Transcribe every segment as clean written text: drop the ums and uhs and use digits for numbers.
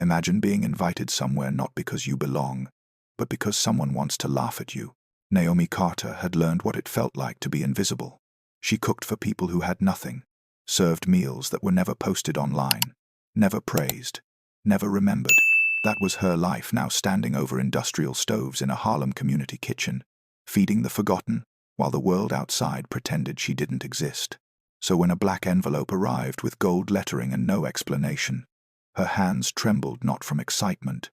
Imagine being invited somewhere not because you belong, but because someone wants to laugh at you. Naomi Carter had learned what it felt like to be invisible. She cooked for people who had nothing, served meals that were never posted online, never praised, never remembered. That was her life now, standing over industrial stoves in a Harlem community kitchen, feeding the forgotten, while the world outside pretended she didn't exist. So when a black envelope arrived with gold lettering and no explanation, her hands trembled not from excitement,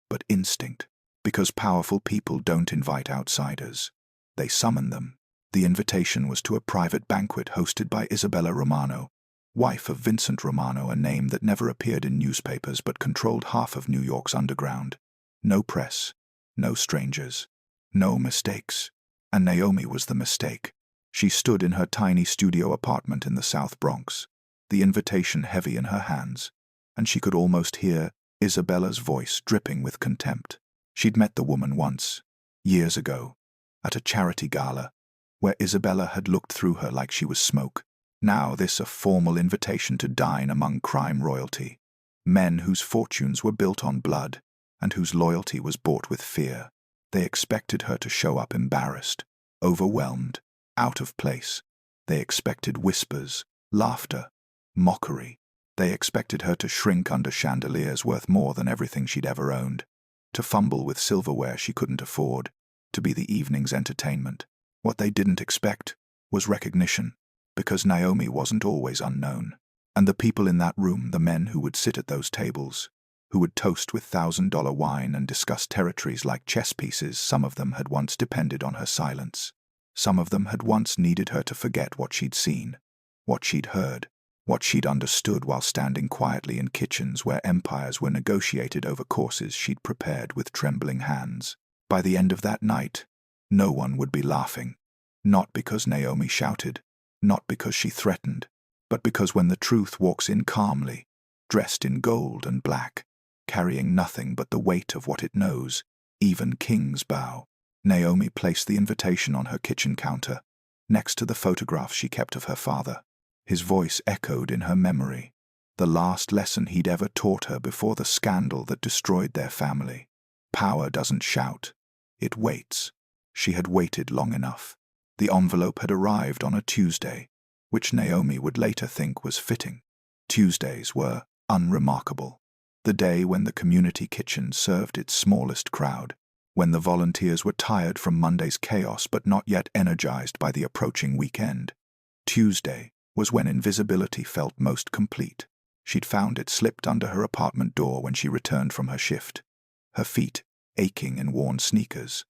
but instinct. Because powerful people don't invite outsiders. They summon them. The invitation was to a private banquet hosted by Isabella Romano, wife of Vincent Romano, a name that never appeared in newspapers but controlled half of New York's underground. No press, no strangers, no mistakes. And Naomi was the mistake. She stood in her tiny studio apartment in the South Bronx, the invitation heavy in her hands, and she could almost hear Isabella's voice dripping with contempt. She'd met the woman once, years ago, at a charity gala, where Isabella had looked through her like she was smoke. Now this a formal invitation to dine among crime royalty, men whose fortunes were built on blood, and whose loyalty was bought with fear. They expected her to show up embarrassed, overwhelmed, out of place. They expected whispers, laughter, mockery. They expected her to shrink under chandeliers worth more than everything she'd ever owned, to fumble with silverware she couldn't afford, to be the evening's entertainment. What they didn't expect was recognition, because Naomi wasn't always unknown. And the people in that room, the men who would sit at those tables, who would toast with $1,000 wine and discuss territories like chess pieces, some of them had once depended on her silence. Some of them had once needed her to forget what she'd seen, what she'd heard, what she'd understood while standing quietly in kitchens where empires were negotiated over courses she'd prepared with trembling hands. By the end of that night, no one would be laughing. Not because Naomi shouted, not because she threatened, but because when the truth walks in calmly, dressed in gold and black, carrying nothing but the weight of what it knows, even kings bow. Naomi placed the invitation on her kitchen counter, next to the photograph she kept of her father. His voice echoed in her memory, the last lesson he'd ever taught her before the scandal that destroyed their family. Power doesn't shout, it waits. She had waited long enough. The envelope had arrived on a Tuesday, which Naomi would later think was fitting. Tuesdays were unremarkable. The day when the community kitchen served its smallest crowd, when the volunteers were tired from Monday's chaos but not yet energized by the approaching weekend. Tuesday was when invisibility felt most complete. She'd found it slipped under her apartment door when she returned from her shift, her feet aching in worn sneakers,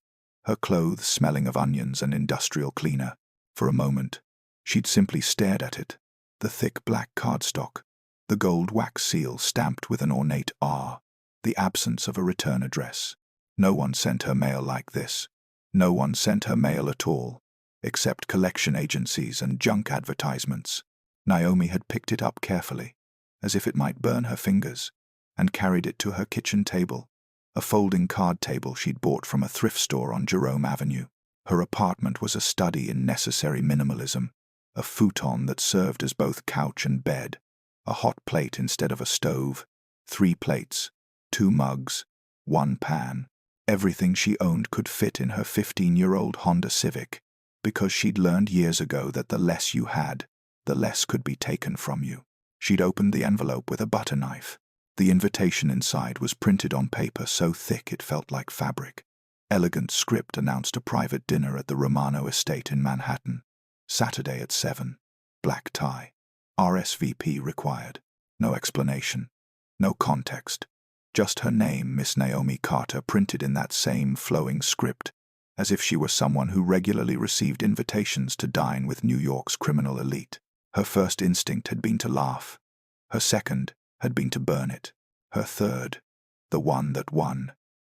her clothes smelling of onions and industrial cleaner. For a moment, she'd simply stared at it, the thick black cardstock, the gold wax seal stamped with an ornate R, the absence of a return address. No one sent her mail like this. No one sent her mail at all, except collection agencies and junk advertisements. Naomi had picked it up carefully, as if it might burn her fingers, and carried it to her kitchen table, a folding card table she'd bought from a thrift store on Jerome Avenue. Her apartment was a study in necessary minimalism, a futon that served as both couch and bed, a hot plate instead of a stove, 3 plates, 2 mugs, 1 pan. Everything she owned could fit in her 15-year-old Honda Civic, because she'd learned years ago that the less you had, the less could be taken from you. She'd opened the envelope with a butter knife. The invitation inside was printed on paper so thick it felt like fabric. Elegant script announced a private dinner at the Romano estate in Manhattan. Saturday at 7. Black tie. RSVP required. No explanation. No context. Just her name, Miss Naomi Carter, printed in that same flowing script, as if she were someone who regularly received invitations to dine with New York's criminal elite. Her first instinct had been to laugh. Her second had been to burn it. Her third, the one that won,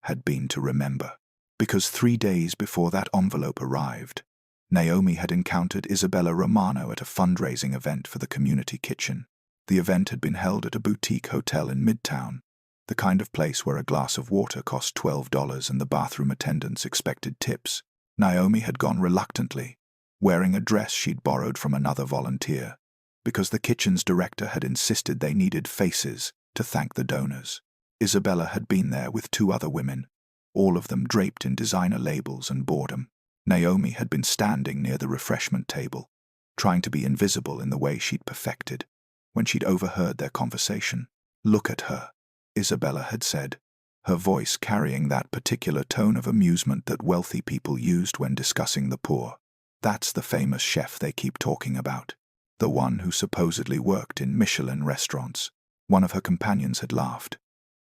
had been to remember. Because 3 days before that envelope arrived, Naomi had encountered Isabella Romano at a fundraising event for the community kitchen. The event had been held at a boutique hotel in Midtown, the kind of place where a glass of water cost $12 and the bathroom attendants expected tips. Naomi had gone reluctantly, wearing a dress she'd borrowed from another volunteer, because the kitchen's director had insisted they needed faces to thank the donors. Isabella had been there with 2 other women, all of them draped in designer labels and boredom. Naomi had been standing near the refreshment table, trying to be invisible in the way she'd perfected, when she'd overheard their conversation. "Look at her," Isabella had said, her voice carrying that particular tone of amusement that wealthy people used when discussing the poor. "That's the famous chef they keep talking about, the one who supposedly worked in Michelin restaurants." One of her companions had laughed.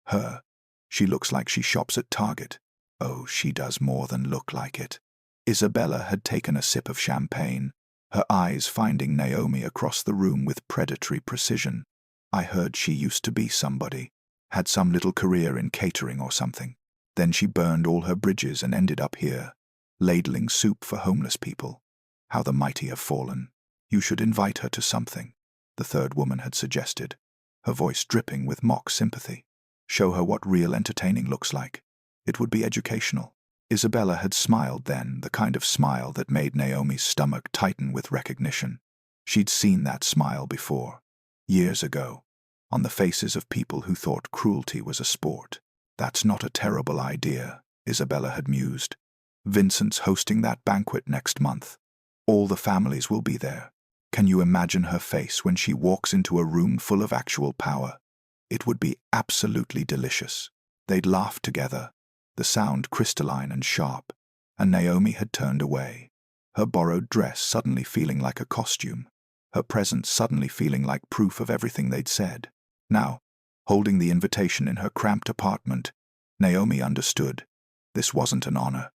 "Her? She looks like she shops at Target." "Oh, she does more than look like it." Isabella had taken a sip of champagne, her eyes finding Naomi across the room with predatory precision. "I heard she used to be somebody, had some little career in catering or something. Then she burned all her bridges and ended up here, ladling soup for homeless people. How the mighty have fallen. You should invite her to something," the 3rd woman had suggested, her voice dripping with mock sympathy. "Show her what real entertaining looks like. It would be educational." Isabella had smiled then, the kind of smile that made Naomi's stomach tighten with recognition. She'd seen that smile before, years ago, on the faces of people who thought cruelty was a sport. "That's not a terrible idea," Isabella had mused. "Vincent's hosting that banquet next month. All the families will be there. Can you imagine her face when she walks into a room full of actual power? It would be absolutely delicious." They'd laughed together, the sound crystalline and sharp, and Naomi had turned away, her borrowed dress suddenly feeling like a costume, her presence suddenly feeling like proof of everything they'd said. Now, holding the invitation in her cramped apartment, Naomi understood. This wasn't an honor.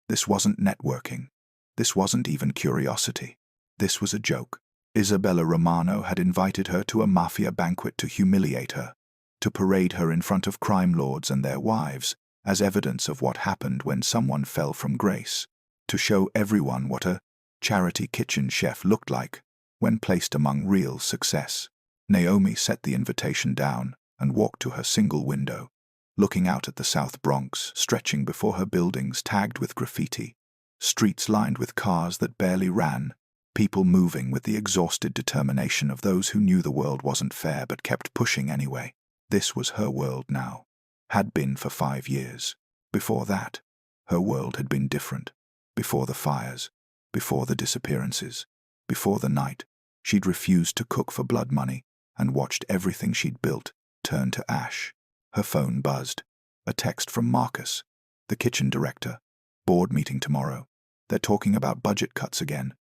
This wasn't networking. This wasn't even curiosity. This was a joke. Isabella Romano had invited her to a Mafia banquet to humiliate her, to parade her in front of crime lords and their wives as evidence of what happened when someone fell from grace, to show everyone what a charity kitchen chef looked like when placed among real success. Naomi set the invitation down and walked to her single window, looking out at the South Bronx stretching before her, buildings tagged with graffiti, streets lined with cars that barely ran, people moving with the exhausted determination of those who knew the world wasn't fair but kept pushing anyway. This was her world now. Had been for 5 years. Before that, her world had been different. Before the fires, before the disappearances, before the night she'd refused to cook for blood money and watched everything she'd built turn to ash. Her phone buzzed. A text from Marcus, the kitchen director. "Board meeting tomorrow. They're talking about budget cuts again.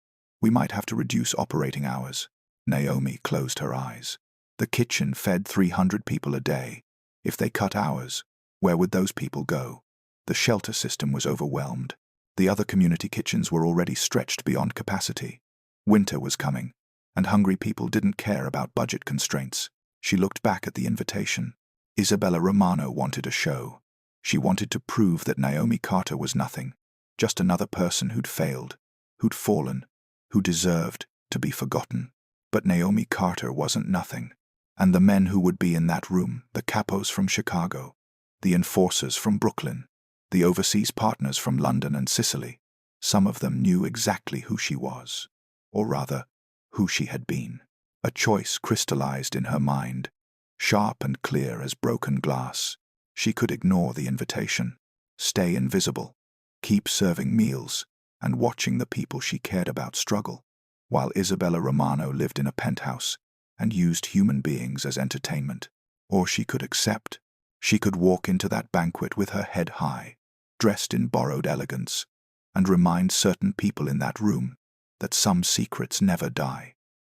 We might have to reduce operating hours." Naomi closed her eyes. The kitchen fed 300 people a day. If they cut hours, where would those people go? The shelter system was overwhelmed. The other community kitchens were already stretched beyond capacity. Winter was coming, and hungry people didn't care about budget constraints. She looked back at the invitation. Isabella Romano wanted a show. She wanted to prove that Naomi Carter was nothing, just another person who'd failed, who'd fallen, who deserved to be forgotten. But Naomi Carter wasn't nothing. And the men who would be in that room, the capos from Chicago, the enforcers from Brooklyn, the overseas partners from London and Sicily, some of them knew exactly who she was, or rather, who she had been. A choice crystallized in her mind, sharp and clear as broken glass. She could ignore the invitation, stay invisible, keep serving meals, and watching the people she cared about struggle, while Isabella Romano lived in a penthouse and used human beings as entertainment. Or she could accept. She could walk into that banquet with her head high, dressed in borrowed elegance, and remind certain people in that room that some secrets never die,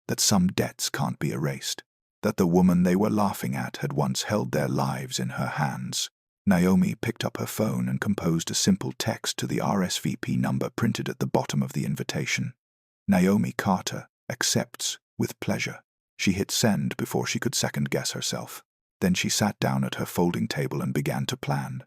that some debts can't be erased, that the woman they were laughing at had once held their lives in her hands. Naomi picked up her phone and composed a simple text to the RSVP number printed at the bottom of the invitation. Naomi Carter accepts with pleasure. She hit send before she could second-guess herself. Then she sat down at her folding table and began to plan.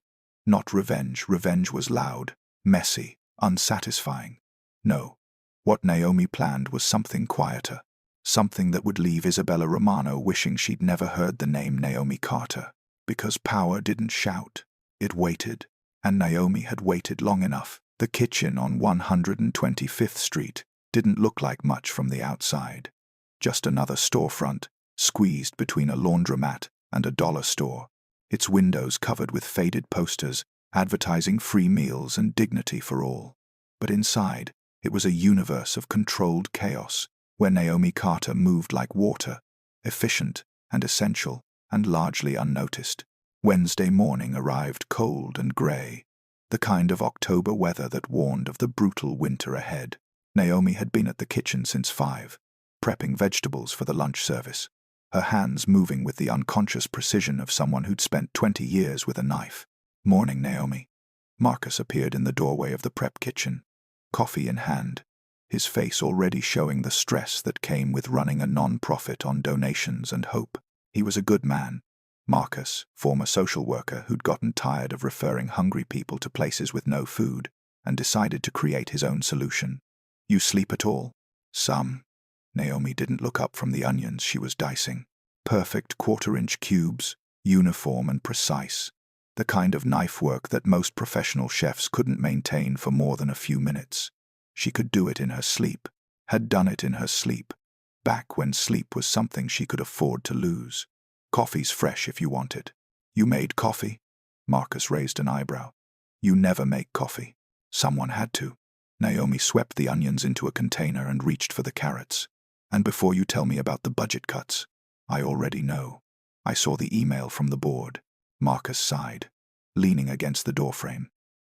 Not revenge. Revenge was loud, messy, unsatisfying. No. What Naomi planned was something quieter, something that would leave Isabella Romano wishing she'd never heard the name Naomi Carter. Because power didn't shout. It waited, and Naomi had waited long enough. The kitchen on 125th Street didn't look like much from the outside. Just another storefront, squeezed between a laundromat and a dollar store. its windows covered with faded posters advertising free meals and dignity for all. But inside, it was a universe of controlled chaos, where Naomi Carter moved like water, efficient and essential and largely unnoticed. Wednesday morning arrived cold and grey, the kind of October weather that warned of the brutal winter ahead. Naomi had been at the kitchen since 5, prepping vegetables for the lunch service, her hands moving with the unconscious precision of someone who'd spent 20 years with a knife. "Morning, Naomi." Marcus appeared in the doorway of the prep kitchen, coffee in hand, his face already showing the stress that came with running a non-profit on donations and hope. He was a good man. Marcus, former social worker who'd gotten tired of referring hungry people to places with no food, and decided to create his own solution. "You sleep at all?" "Some." Naomi didn't look up from the onions she was dicing. Perfect quarter-inch cubes, uniform and precise. The kind of knife work that most professional chefs couldn't maintain for more than a few minutes. She could do it in her sleep, had done it in her sleep, back when sleep was something she could afford to lose. "Coffee's fresh if you want it." "You made coffee?" Marcus raised an eyebrow. "You never make coffee." "Someone had to." Naomi swept the onions into a container and reached for the carrots. "And before you tell me about the budget cuts, I already know. I saw the email from the board." Marcus sighed, leaning against the doorframe.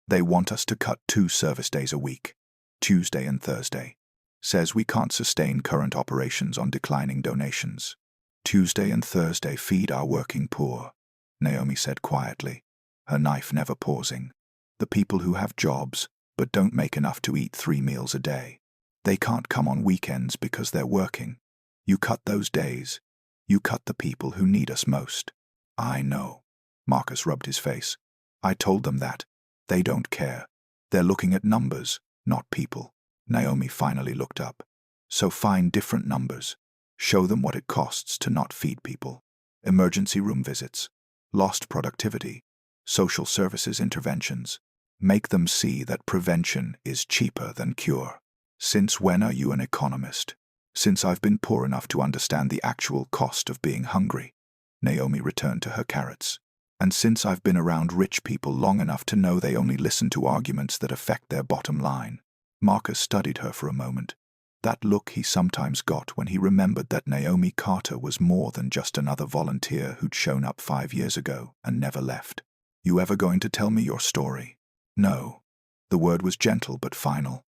"They want us to cut 2 service days a week, Tuesday and Thursday. Says we can't sustain current operations on declining donations. Tuesday and Thursday feed our working poor," Naomi said quietly, her knife never pausing. "The people who have jobs but don't make enough to eat 3 meals a day. They can't come on weekends because they're working. You cut those days. You cut the people who need us most." "I know." Marcus rubbed his face. "I told them that. They don't care. They're looking at numbers, not people." Naomi finally looked up. "So find different numbers. Show them what it costs to not feed people. Emergency room visits, lost productivity, social services interventions. Make them see that prevention is cheaper than cure." "Since when are you an economist?" "Since I've been poor enough to understand the actual cost of being hungry." Naomi returned to her carrots. "And since I've been around rich people long enough to know they only listen to arguments that affect their bottom line." Marcus studied her for a moment, that look he sometimes got when he remembered that Naomi Carter was more than just another volunteer who'd shown up 5 years ago and never left. "You ever going to tell me your story?" "No." The word was gentle but final.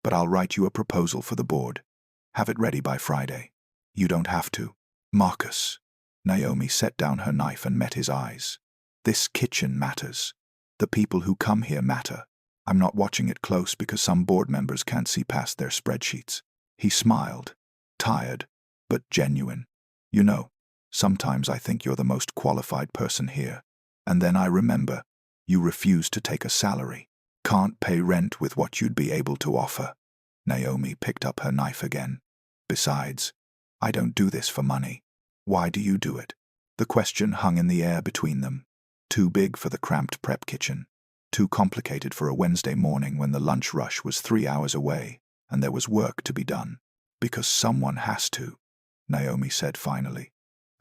"But I'll write you a proposal for the board. Have it ready by Friday." "You don't have to." "Marcus." Naomi set down her knife and met his eyes. "This kitchen matters. The people who come here matter. I'm not watching it close because some board members can't see past their spreadsheets." He smiled, tired, but genuine. "You know, sometimes I think you're the most qualified person here. And then I remember, you refuse to take a salary. Can't pay rent with what you'd be able to offer." Naomi picked up her knife again. "Besides, I don't do this for money. Why do you do it?" The question hung in the air between them. Too big for the cramped prep kitchen. Too complicated for a Wednesday morning when the lunch rush was 3 hours away and there was work to be done. "Because someone has to," Naomi said finally.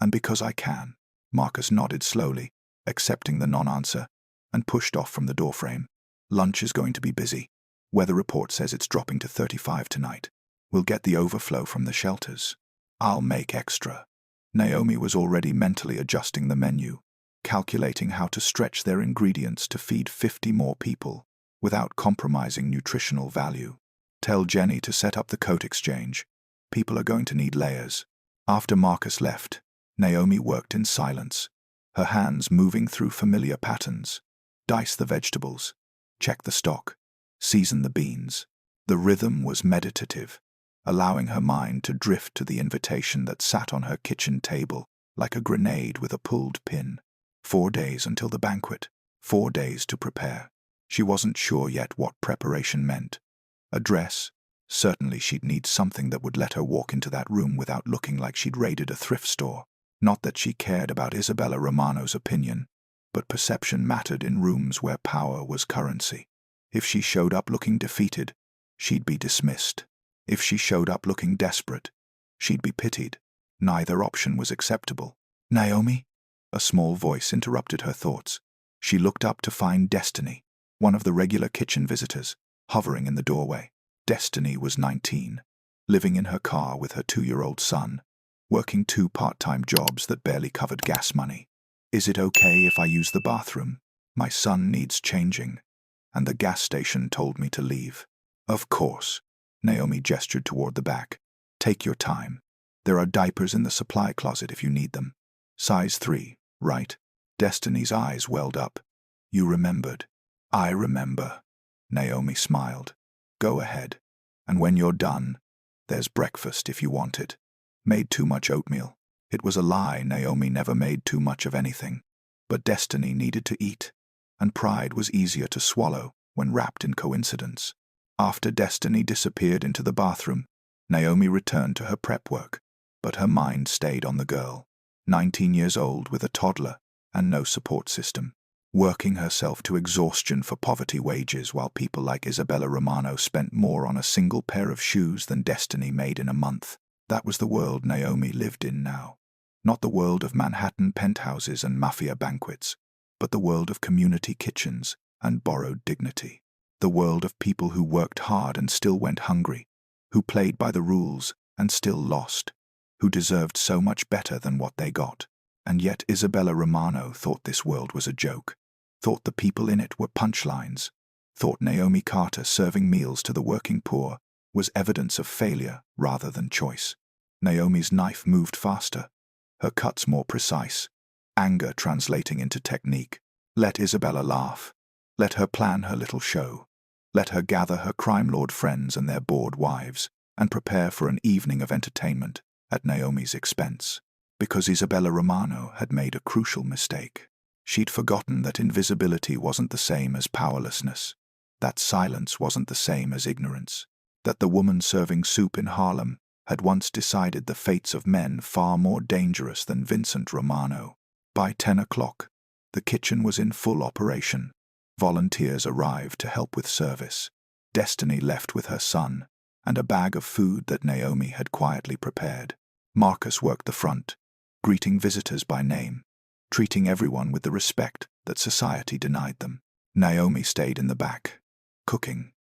"And because I can." Marcus nodded slowly, accepting the non-answer, and pushed off from the doorframe. "Lunch is going to be busy. Weather report says it's dropping to 35 tonight. We'll get the overflow from the shelters. I'll make extra." Naomi was already mentally adjusting the menu, calculating how to stretch their ingredients to feed 50 more people without compromising nutritional value. "Tell Jenny to set up the coat exchange. People are going to need layers." After Marcus left, Naomi worked in silence, her hands moving through familiar patterns. Dice the vegetables, check the stock, season the beans. The rhythm was meditative, allowing her mind to drift to the invitation that sat on her kitchen table like a grenade with a pulled pin. 4 days until the banquet, 4 days to prepare. She wasn't sure yet what preparation meant. A dress? Certainly she'd need something that would let her walk into that room without looking like she'd raided a thrift store. Not that she cared about Isabella Romano's opinion, but perception mattered in rooms where power was currency. If she showed up looking defeated, she'd be dismissed. If she showed up looking desperate, she'd be pitied. Neither option was acceptable. "Naomi?" A small voice interrupted her thoughts. She looked up to find Destiny, one of the regular kitchen visitors, hovering in the doorway. Destiny was 19, living in her car with her 2-year-old son, working 2 part-time jobs that barely covered gas money. "Is it okay if I use the bathroom? My son needs changing, and the gas station told me to leave." "Of course." Naomi gestured toward the back. "Take your time. There are diapers in the supply closet if you need them. Size 3, right?" Destiny's eyes welled up. "You remembered." "I remember." Naomi smiled. "Go ahead. And when you're done, there's breakfast if you want it." Made too much oatmeal. It was a lie. Naomi never made too much of anything. But Destiny needed to eat, and pride was easier to swallow when wrapped in coincidence. After Destiny disappeared into the bathroom, Naomi returned to her prep work, but her mind stayed on the girl, 19 years old with a toddler and no support system, working herself to exhaustion for poverty wages while people like Isabella Romano spent more on a single pair of shoes than Destiny made in a month. That was the world Naomi lived in now. Not the world of Manhattan penthouses and Mafia banquets, but the world of community kitchens and borrowed dignity. The world of people who worked hard and still went hungry, who played by the rules and still lost, who deserved so much better than what they got. And yet Isabella Romano thought this world was a joke, thought the people in it were punchlines, thought Naomi Carter serving meals to the working poor was evidence of failure rather than choice. Naomi's knife moved faster, her cuts more precise, anger translating into technique. Let Isabella laugh. Let her plan her little show. Let her gather her crime lord friends and their bored wives and prepare for an evening of entertainment at Naomi's expense. Because Isabella Romano had made a crucial mistake. She'd forgotten that invisibility wasn't the same as powerlessness, that silence wasn't the same as ignorance, that the woman serving soup in Harlem had once decided the fates of men far more dangerous than Vincent Romano. By 10 o'clock, the kitchen was in full operation. Volunteers arrived to help with service. Destiny left with her son and a bag of food that Naomi had quietly prepared. Marcus worked the front, greeting visitors by name, treating everyone with the respect that society denied them. Naomi stayed in the back, cooking.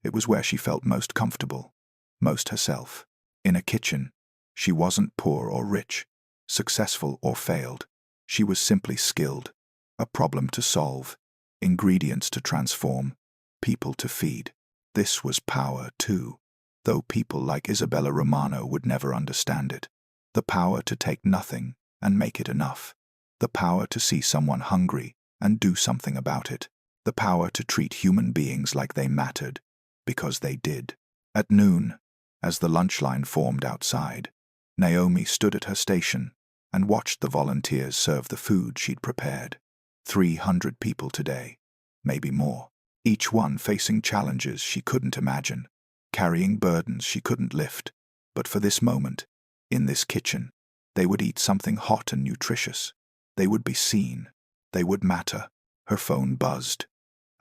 It was where she felt most comfortable, most herself. In a kitchen, she wasn't poor or rich, successful or failed. She was simply skilled, a problem to solve, ingredients to transform, people to feed. This was power too, though people like Isabella Romano would never understand it. The power to take nothing and make it enough. The power to see someone hungry and do something about it. The power to treat human beings like they mattered, because they did. At noon, as the lunch line formed outside, Naomi stood at her station and watched the volunteers serve the food she'd prepared. 300 people today, maybe more, each one facing challenges she couldn't imagine, carrying burdens she couldn't lift. But for this moment, in this kitchen, they would eat something hot and nutritious. They would be seen. They would matter. Her phone buzzed.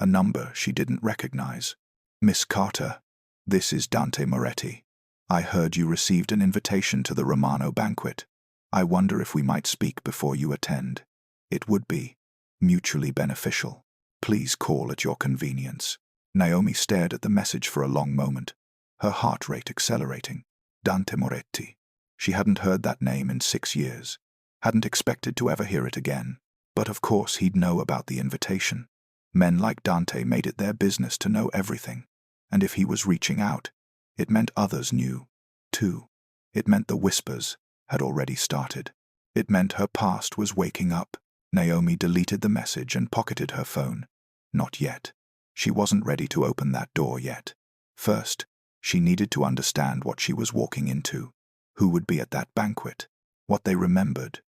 A number she didn't recognize. "Miss Carter, this is Dante Moretti. I heard you received an invitation to the Romano banquet. I wonder if we might speak before you attend. It would be mutually beneficial. Please call at your convenience." Naomi stared at the message for a long moment, her heart rate accelerating. Dante Moretti. She hadn't heard that name in 6 years, hadn't expected to ever hear it again. But of course he'd know about the invitation. Men like Dante made it their business to know everything, and if he was reaching out, it meant others knew, too. It meant the whispers had already started. It meant her past was waking up. Naomi deleted the message and pocketed her phone. Not yet. She wasn't ready to open that door yet. First, she needed to understand what she was walking into, who would be at that banquet, what they remembered,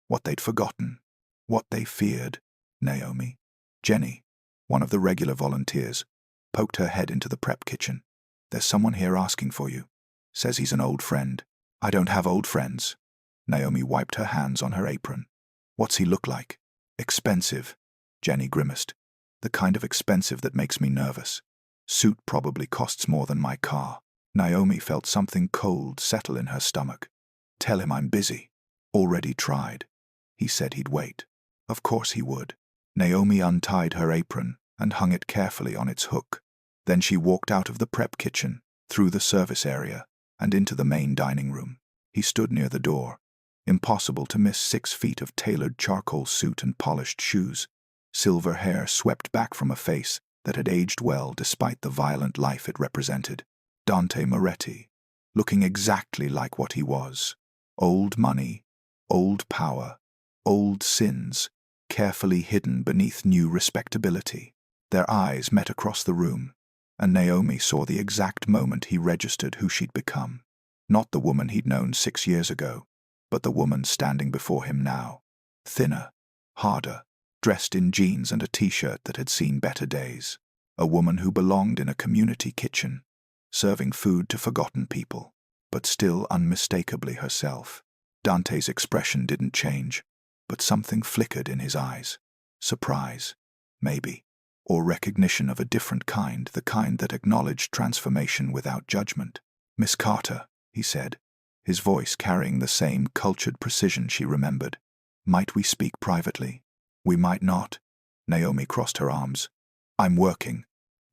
what they'd forgotten, what they feared. Naomi. Jenny, one of the regular volunteers, poked her head into the prep kitchen. "There's someone here asking for you. Says he's an old friend." "I don't have old friends." Naomi wiped her hands on her apron. "What's he look like?" "Expensive," Jenny grimaced. "The kind of expensive that makes me nervous. Suit probably costs more than my car." Naomi felt something cold settle in her stomach. "Tell him I'm busy." "Already tried. He said he'd wait." Of course he would. Naomi untied her apron and hung it carefully on its hook. Then she walked out of the prep kitchen, through the service area, and into the main dining room. He stood near the door. Impossible to miss 6 feet of tailored charcoal suit and polished shoes. Silver hair swept back from a face that had aged well despite the violent life it represented. Dante Moretti, looking exactly like what he was. Old money, old power, old sins, carefully hidden beneath new respectability. Their eyes met across the room, and Naomi saw the exact moment he registered who she'd become. Not the woman he'd known 6 years ago, but the woman standing before him now. Thinner, harder, dressed in jeans and a t-shirt that had seen better days. A woman who belonged in a community kitchen, serving food to forgotten people, but still unmistakably herself. Dante's expression didn't change, but something flickered in his eyes. Surprise, maybe, or recognition of a different kind, the kind that acknowledged transformation without judgment. "Miss Carter," he said, his voice carrying the same cultured precision she remembered. "Might we speak privately?" "We might not." Naomi crossed her arms. "I'm working.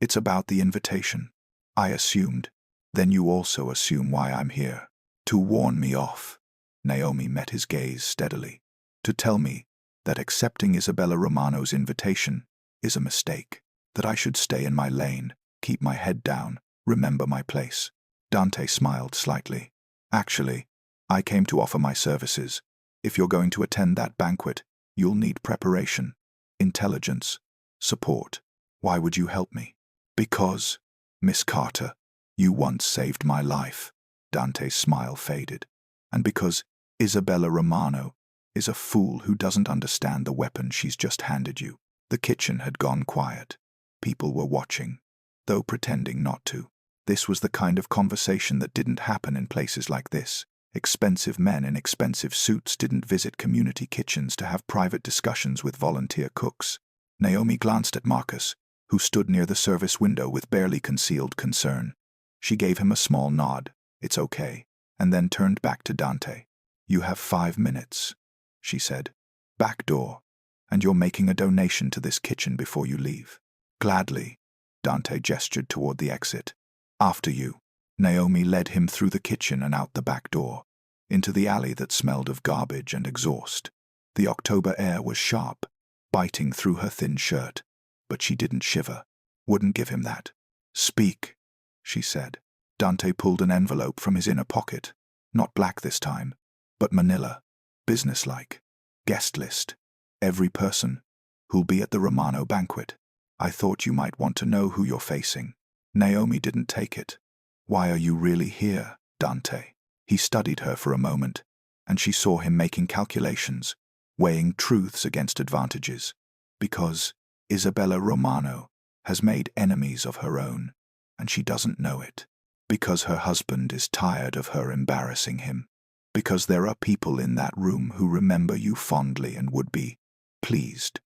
It's about the invitation. I assumed. Then you also assume why I'm here. To warn me off." Naomi met his gaze steadily. "To tell me that accepting Isabella Romano's invitation is a mistake. That I should stay in my lane, keep my head down, remember my place." Dante smiled slightly. "Actually, I came to offer my services. If you're going to attend that banquet, you'll need preparation, intelligence, support. Why would you help me?" "Because, Miss Carter, you once saved my life." Dante's smile faded. "And because Isabella Romano is a fool who doesn't understand the weapon she's just handed you." The kitchen had gone quiet. People were watching, though pretending not to. This was the kind of conversation that didn't happen in places like this. Expensive men in expensive suits didn't visit community kitchens to have private discussions with volunteer cooks. Naomi glanced at Marcus, who stood near the service window with barely concealed concern. She gave him a small nod, "It's okay," and then turned back to Dante. "You have 5 minutes," she said. "Back door, and you're making a donation to this kitchen before you leave." "Gladly." Dante gestured toward the exit. "After you." Naomi led him through the kitchen and out the back door, into the alley that smelled of garbage and exhaust. The October air was sharp, biting through her thin shirt, but she didn't shiver. Wouldn't give him that. "Speak," she said. Dante pulled an envelope from his inner pocket, not black this time, but manila, businesslike. "Guest list. Every person who'll be at the Romano banquet. I thought you might want to know who you're facing." Naomi didn't take it. "Why are you really here, Dante?" He studied her for a moment, and she saw him making calculations, weighing truths against advantages. "Because Isabella Romano has made enemies of her own, and she doesn't know it. Because her husband is tired of her embarrassing him. Because there are people in that room who remember you fondly and would be pleased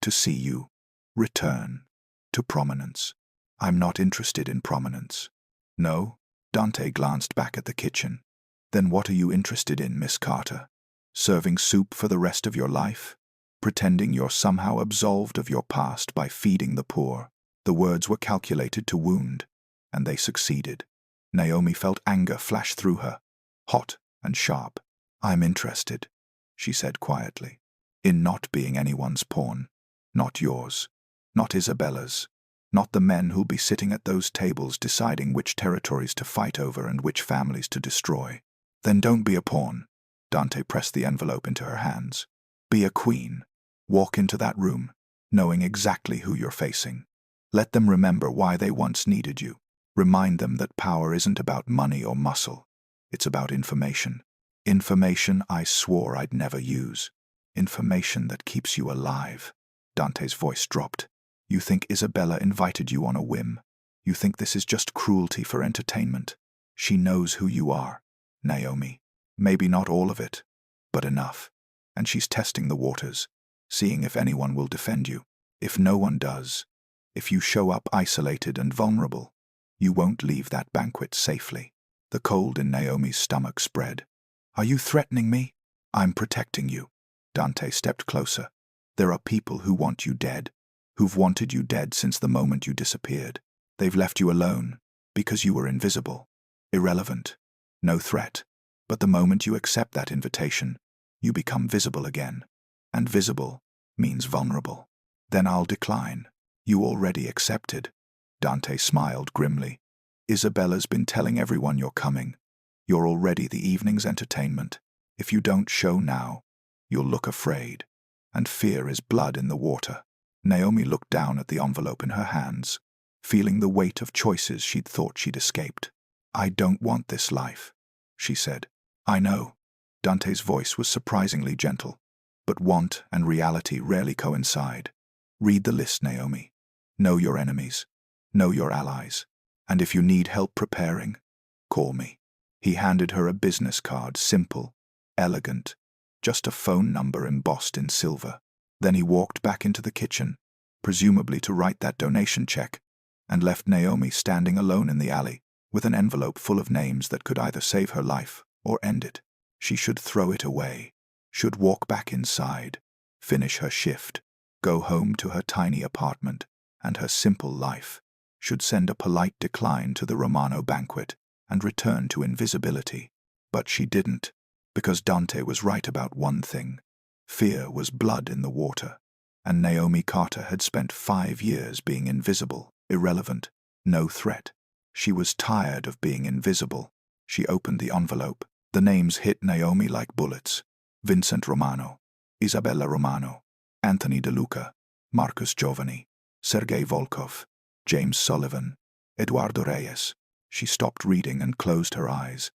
to see you return to prominence." "I'm not interested in prominence." "No?" Dante glanced back at the kitchen. "Then what are you interested in, Miss Carter? Serving soup for the rest of your life? Pretending you're somehow absolved of your past by feeding the poor?" The words were calculated to wound, and they succeeded. Naomi felt anger flash through her, hot and sharp. "I'm interested," she said quietly, "in not being anyone's pawn. Not yours, not Isabella's, not the men who'll be sitting at those tables deciding which territories to fight over and which families to destroy." "Then don't be a pawn." Dante pressed the envelope into her hands. "Be a queen. Walk into that room, knowing exactly who you're facing. Let them remember why they once needed you. Remind them that power isn't about money or muscle. It's about information. Information I swore I'd never use. Information that keeps you alive." Dante's voice dropped. "You think Isabella invited you on a whim? You think this is just cruelty for entertainment? She knows who you are, Naomi. Maybe not all of it, but enough. And she's testing the waters, seeing if anyone will defend you. If no one does, if you show up isolated and vulnerable, you won't leave that banquet safely." The cold in Naomi's stomach spread. "Are you threatening me?" "I'm protecting you." Dante stepped closer. There are people who want you dead, who've wanted you dead since the moment you disappeared. They've left you alone because you were invisible, irrelevant, no threat. But the moment you accept that invitation, you become visible again. And visible means vulnerable. Then I'll decline. You already accepted. Dante smiled grimly. Isabella's been telling everyone you're coming. You're already the evening's entertainment. If you don't show now, you'll look afraid. And fear is blood in the water. Naomi looked down at the envelope in her hands, feeling the weight of choices she'd thought she'd escaped. I don't want this life, she said. I know. Dante's voice was surprisingly gentle, but want and reality rarely coincide. Read the list, Naomi. Know your enemies. Know your allies. And if you need help preparing, call me. He handed her a business card, simple, elegant, just a phone number embossed in silver. Then he walked back into the kitchen, presumably to write that donation check, and left Naomi standing alone in the alley with an envelope full of names that could either save her life or end it. She should throw it away, should walk back inside, finish her shift, go home to her tiny apartment and her simple life, should send a polite decline to the Romano banquet and return to invisibility. But she didn't, because Dante was right about one thing. Fear was blood in the water, and Naomi Carter had spent 5 years being invisible, irrelevant, no threat. She was tired of being invisible. She opened the envelope. The names hit Naomi like bullets. Vincent Romano, Isabella Romano, Anthony De Luca, Marcus Giovanni, Sergei Volkov, James Sullivan, Eduardo Reyes. She stopped reading and closed her eyes,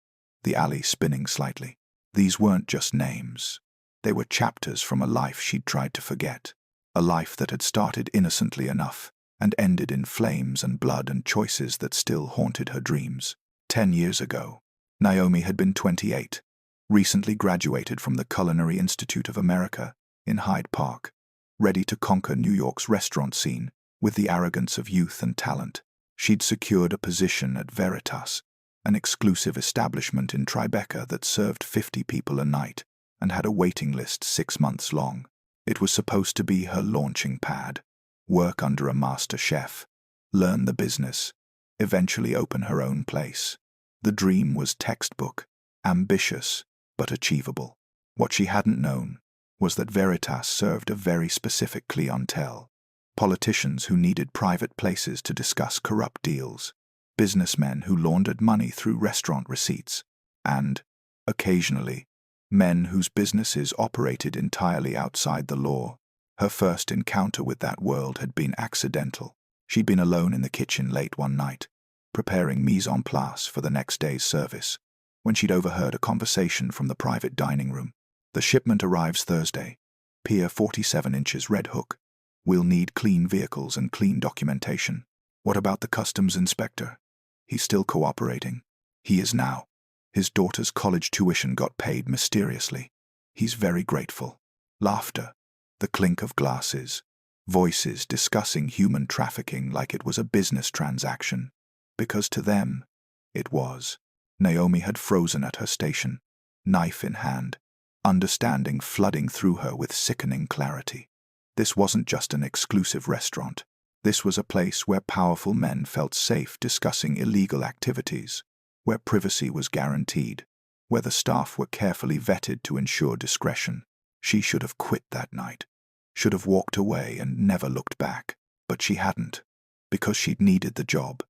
the alley spinning slightly. These weren't just names. They were chapters from a life she'd tried to forget, a life that had started innocently enough and ended in flames and blood and choices that still haunted her dreams. 10 years ago, Naomi had been 28, recently graduated from the Culinary Institute of America in Hyde Park, ready to conquer New York's restaurant scene with the arrogance of youth and talent. She'd secured a position at Veritas, an exclusive establishment in Tribeca that served 50 people a night and had a waiting list 6 months long. It was supposed to be her launching pad, work under a master chef, learn the business, eventually open her own place. The dream was textbook, ambitious, but achievable. What she hadn't known was that Veritas served a very specific clientele, politicians who needed private places to discuss corrupt deals, businessmen who laundered money through restaurant receipts, and, occasionally, men whose businesses operated entirely outside the law. Her first encounter with that world had been accidental. She'd been alone in the kitchen late one night, preparing mise en place for the next day's service, when she'd overheard a conversation from the private dining room. The shipment arrives Thursday. Pier 47 inches Red Hook. We'll need clean vehicles and clean documentation. What about the customs inspector? He's still cooperating. He is now. His daughter's college tuition got paid mysteriously. He's very grateful. Laughter, the clink of glasses, voices discussing human trafficking like it was a business transaction. Because to them, it was. Naomi had frozen at her station, knife in hand, understanding flooding through her with sickening clarity. This wasn't just an exclusive restaurant. This was a place where powerful men felt safe discussing illegal activities, where privacy was guaranteed, where the staff were carefully vetted to ensure discretion. She should have quit that night, should have walked away and never looked back. But she hadn't, because she'd needed the job,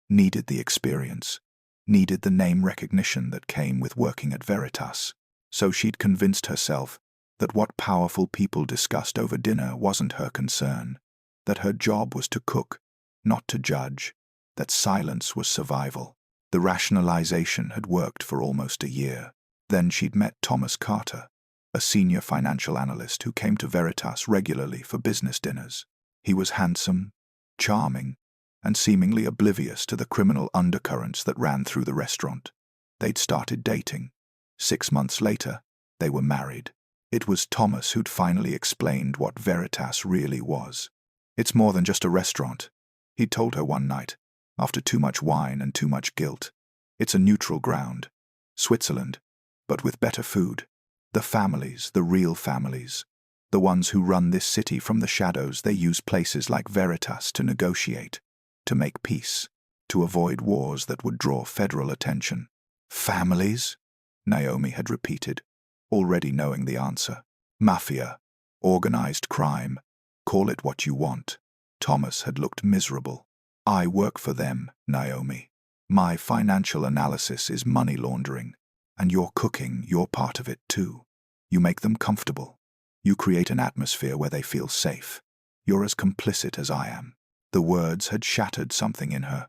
needed the experience, needed the name recognition that came with working at Veritas. So she'd convinced herself that what powerful people discussed over dinner wasn't her concern, that her job was to cook, not to judge, that silence was survival. The rationalization had worked for almost a year. Then she'd met Thomas Carter, a senior financial analyst who came to Veritas regularly for business dinners. He was handsome, charming, and seemingly oblivious to the criminal undercurrents that ran through the restaurant. They'd started dating. 6 months later, they were married. It was Thomas who'd finally explained what Veritas really was. It's more than just a restaurant, he'd told her one night, after too much wine and too much guilt. It's a neutral ground, Switzerland, but with better food. The families, the real families, The ones who run this city from the shadows, they use places like Veritas to negotiate, to make peace, to avoid wars that would draw federal attention. Families? Naomi had repeated, already knowing the answer. Mafia, organized crime, call it what you want. Thomas had looked miserable. I work for them, Naomi. My financial analysis is money laundering, and your cooking, you're part of it too. You make them comfortable. You create an atmosphere where they feel safe. You're as complicit as I am. The words had shattered something in her.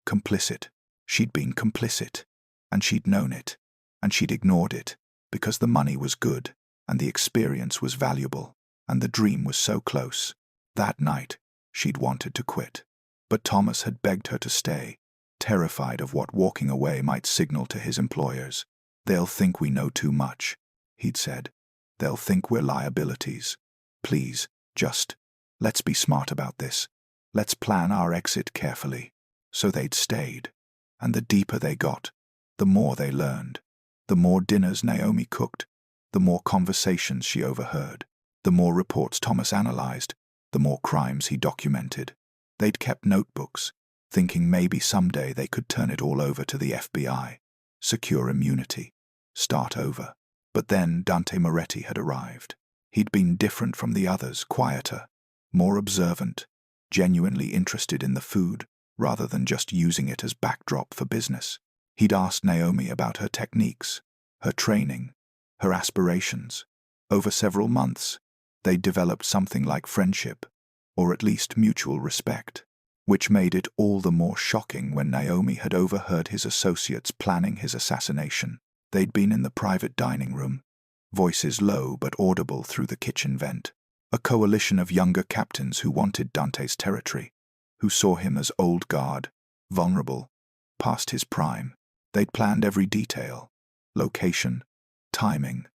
Complicit. She'd been complicit, and she'd known it, and she'd ignored it, because the money was good, and the experience was valuable, and the dream was so close. That night, she'd wanted to quit. But Thomas had begged her to stay, terrified of what walking away might signal to his employers. They'll think we know too much, he'd said. They'll think we're liabilities. Please, just, let's be smart about this. Let's plan our exit carefully. So they'd stayed. And the deeper they got, the more they learned. The more dinners Naomi cooked, the more conversations she overheard, the more reports Thomas analyzed, the more crimes he documented. They'd kept notebooks, thinking maybe someday they could turn it all over to the FBI, secure immunity, start over. But then Dante Moretti had arrived. He'd been different from the others, quieter, more observant, genuinely interested in the food, rather than just using it as backdrop for business. He'd asked Naomi about her techniques, her training, her aspirations. Over several months, they'd developed something like friendship, or at least mutual respect, which made it all the more shocking when Naomi had overheard his associates planning his assassination. They'd been in the private dining room, voices low but audible through the kitchen vent, a coalition of younger captains who wanted Dante's territory, who saw him as old guard, vulnerable, past his prime. They'd planned every detail, location, timing,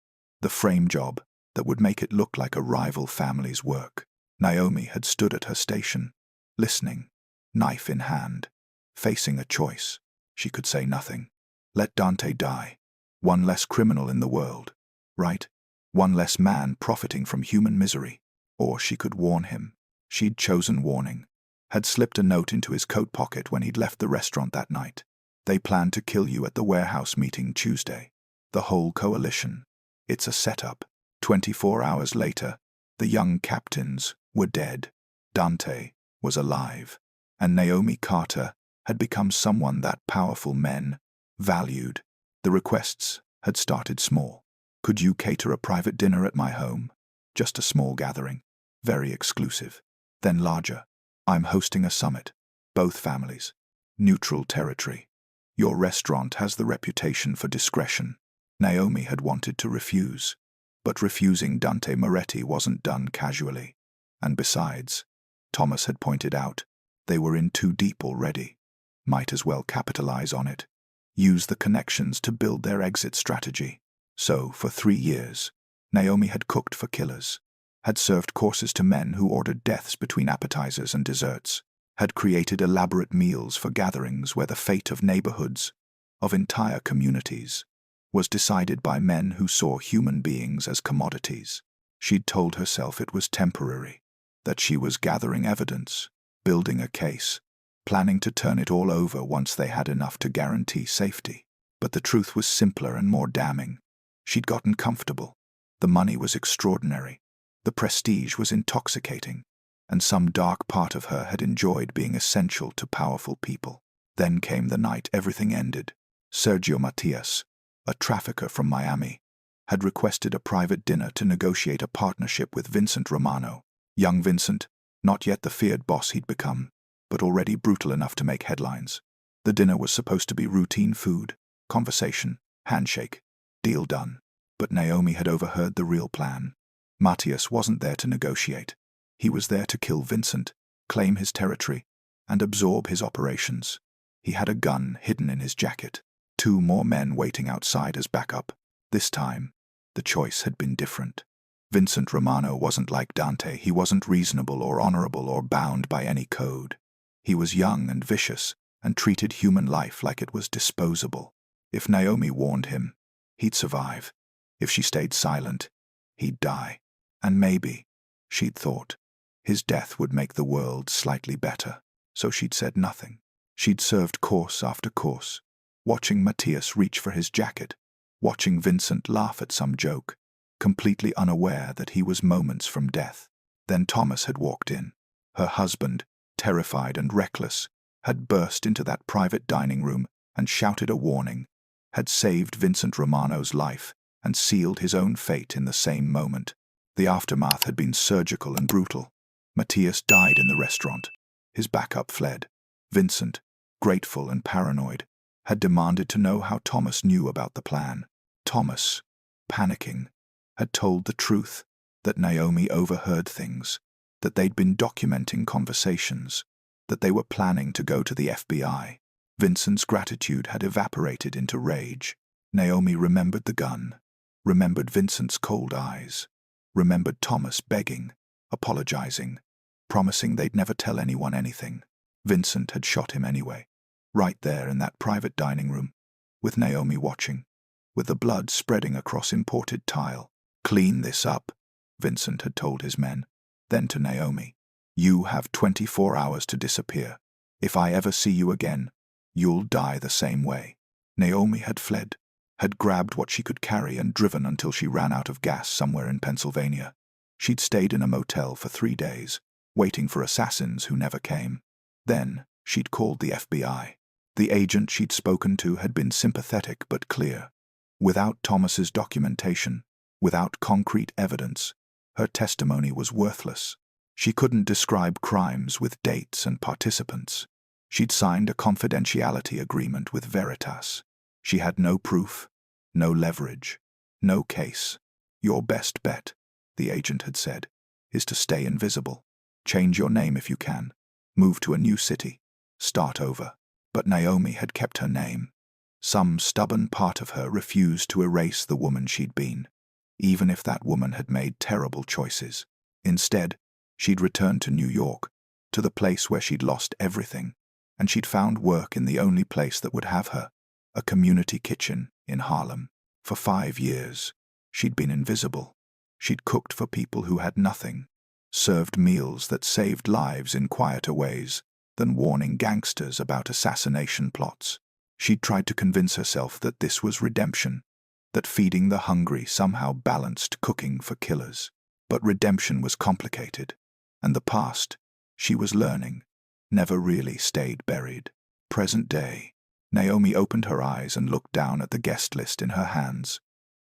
the frame job that would make it look like a rival family's work. Naomi had stood at her station, listening, knife in hand, facing a choice. She could say nothing. Let Dante die. One less criminal in the world, right? One less man profiting from human misery. Or she could warn him. She'd chosen warning. Had slipped a note into his coat pocket when he'd left the restaurant that night. They plan to kill you at the warehouse meeting Tuesday. The whole coalition. It's a setup. 24 hours later, the young captains were dead. Dante was alive. And Naomi Carter had become someone that powerful men valued. The requests had started small. Could you cater a private dinner at my home? Just a small gathering. Very exclusive. Then larger. I'm hosting a summit. Both families. Neutral territory. Your restaurant has the reputation for discretion. Naomi had wanted to refuse. But refusing Dante Moretti wasn't done casually. And besides, Thomas had pointed out, they were in too deep already. Might as well capitalize on it. Use the connections to build their exit strategy. So, for 3 years, Naomi had cooked for killers, had served courses to men who ordered deaths between appetizers and desserts, had created elaborate meals for gatherings where the fate of neighborhoods, of entire communities, was decided by men who saw human beings as commodities. She'd told herself it was temporary, that she was gathering evidence, building a case, planning to turn it all over once they had enough to guarantee safety. But the truth was simpler and more damning. She'd gotten comfortable. The money was extraordinary. The prestige was intoxicating. And some dark part of her had enjoyed being essential to powerful people. Then came the night everything ended. Sergio Matias, a trafficker from Miami, had requested a private dinner to negotiate a partnership with Vincent Romano. Young Vincent, not yet the feared boss he'd become, but already brutal enough to make headlines. The dinner was supposed to be routine food, conversation, handshake, deal done. But Naomi had overheard the real plan. Matias wasn't there to negotiate. He was there to kill Vincent, claim his territory, and absorb his operations. He had a gun hidden in his jacket. 2 more men waiting outside as backup. This time, the choice had been different. Vincent Romano wasn't like Dante. He wasn't reasonable or honorable or bound by any code. He was young and vicious, and treated human life like it was disposable. If Naomi warned him, he'd survive. If she stayed silent, he'd die. And maybe, she'd thought, his death would make the world slightly better, so she'd said nothing. She'd served course after course, watching Matthias reach for his jacket, watching Vincent laugh at some joke, completely unaware that he was moments from death. Then Thomas had walked in. Her husband, terrified and reckless, had burst into that private dining room and shouted a warning, had saved Vincent Romano's life and sealed his own fate in the same moment. The aftermath had been surgical and brutal. Matthias died in the restaurant. His backup fled. Vincent, grateful and paranoid, had demanded to know how Thomas knew about the plan. Thomas, panicking, had told the truth, that Naomi overheard things, that they'd been documenting conversations, that they were planning to go to the FBI. Vincent's gratitude had evaporated into rage. Naomi remembered the gun, remembered Vincent's cold eyes, remembered Thomas begging, apologizing, promising they'd never tell anyone anything. Vincent had shot him anyway, right there in that private dining room, with Naomi watching, with the blood spreading across imported tile. "Clean this up," Vincent had told his men. Then to Naomi, "You have 24 hours to disappear. If I ever see you again, you'll die the same way." Naomi had fled, had grabbed what she could carry and driven until she ran out of gas somewhere in Pennsylvania. She'd stayed in a motel for 3 days, waiting for assassins who never came. Then she'd called the FBI. The agent she'd spoken to had been sympathetic but clear. Without Thomas's documentation, without concrete evidence, her testimony was worthless. She couldn't describe crimes with dates and participants. She'd signed a confidentiality agreement with Veritas. She had no proof, no leverage, no case. "Your best bet," the agent had said, "is to stay invisible. Change your name if you can. Move to a new city. Start over." But Naomi had kept her name. Some stubborn part of her refused to erase the woman she'd been, even if that woman had made terrible choices. Instead, she'd returned to New York, to the place where she'd lost everything, and she'd found work in the only place that would have her, a community kitchen in Harlem. For 5 years, she'd been invisible. She'd cooked for people who had nothing, served meals that saved lives in quieter ways than warning gangsters about assassination plots. She'd tried to convince herself that this was redemption, that feeding the hungry somehow balanced cooking for killers. But redemption was complicated, and the past, she was learning, never really stayed buried. Present day, Naomi opened her eyes and looked down at the guest list in her hands.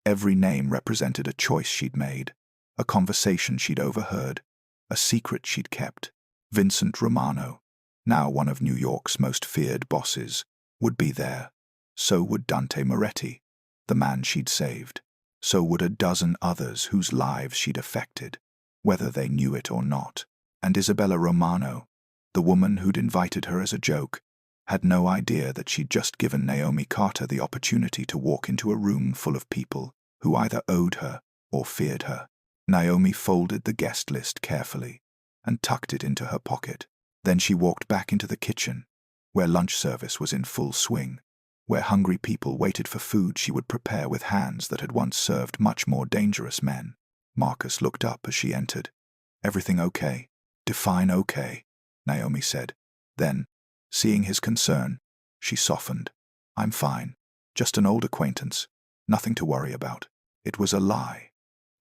Every name represented a choice she'd made, a conversation she'd overheard, a secret she'd kept. Vincent Romano, now one of New York's most feared bosses, would be there. So would Dante Moretti, the man she'd saved. So would a dozen others whose lives she'd affected, whether they knew it or not. And Isabella Romano, the woman who'd invited her as a joke, had no idea that she'd just given Naomi Carter the opportunity to walk into a room full of people who either owed her or feared her. Naomi folded the guest list carefully and tucked it into her pocket. Then she walked back into the kitchen, where lunch service was in full swing, where hungry people waited for food she would prepare with hands that had once served much more dangerous men. Marcus looked up as she entered. "Everything okay?" "Define okay," Naomi said. Then, seeing his concern, she softened. "I'm fine. Just an old acquaintance. Nothing to worry about." It was a lie,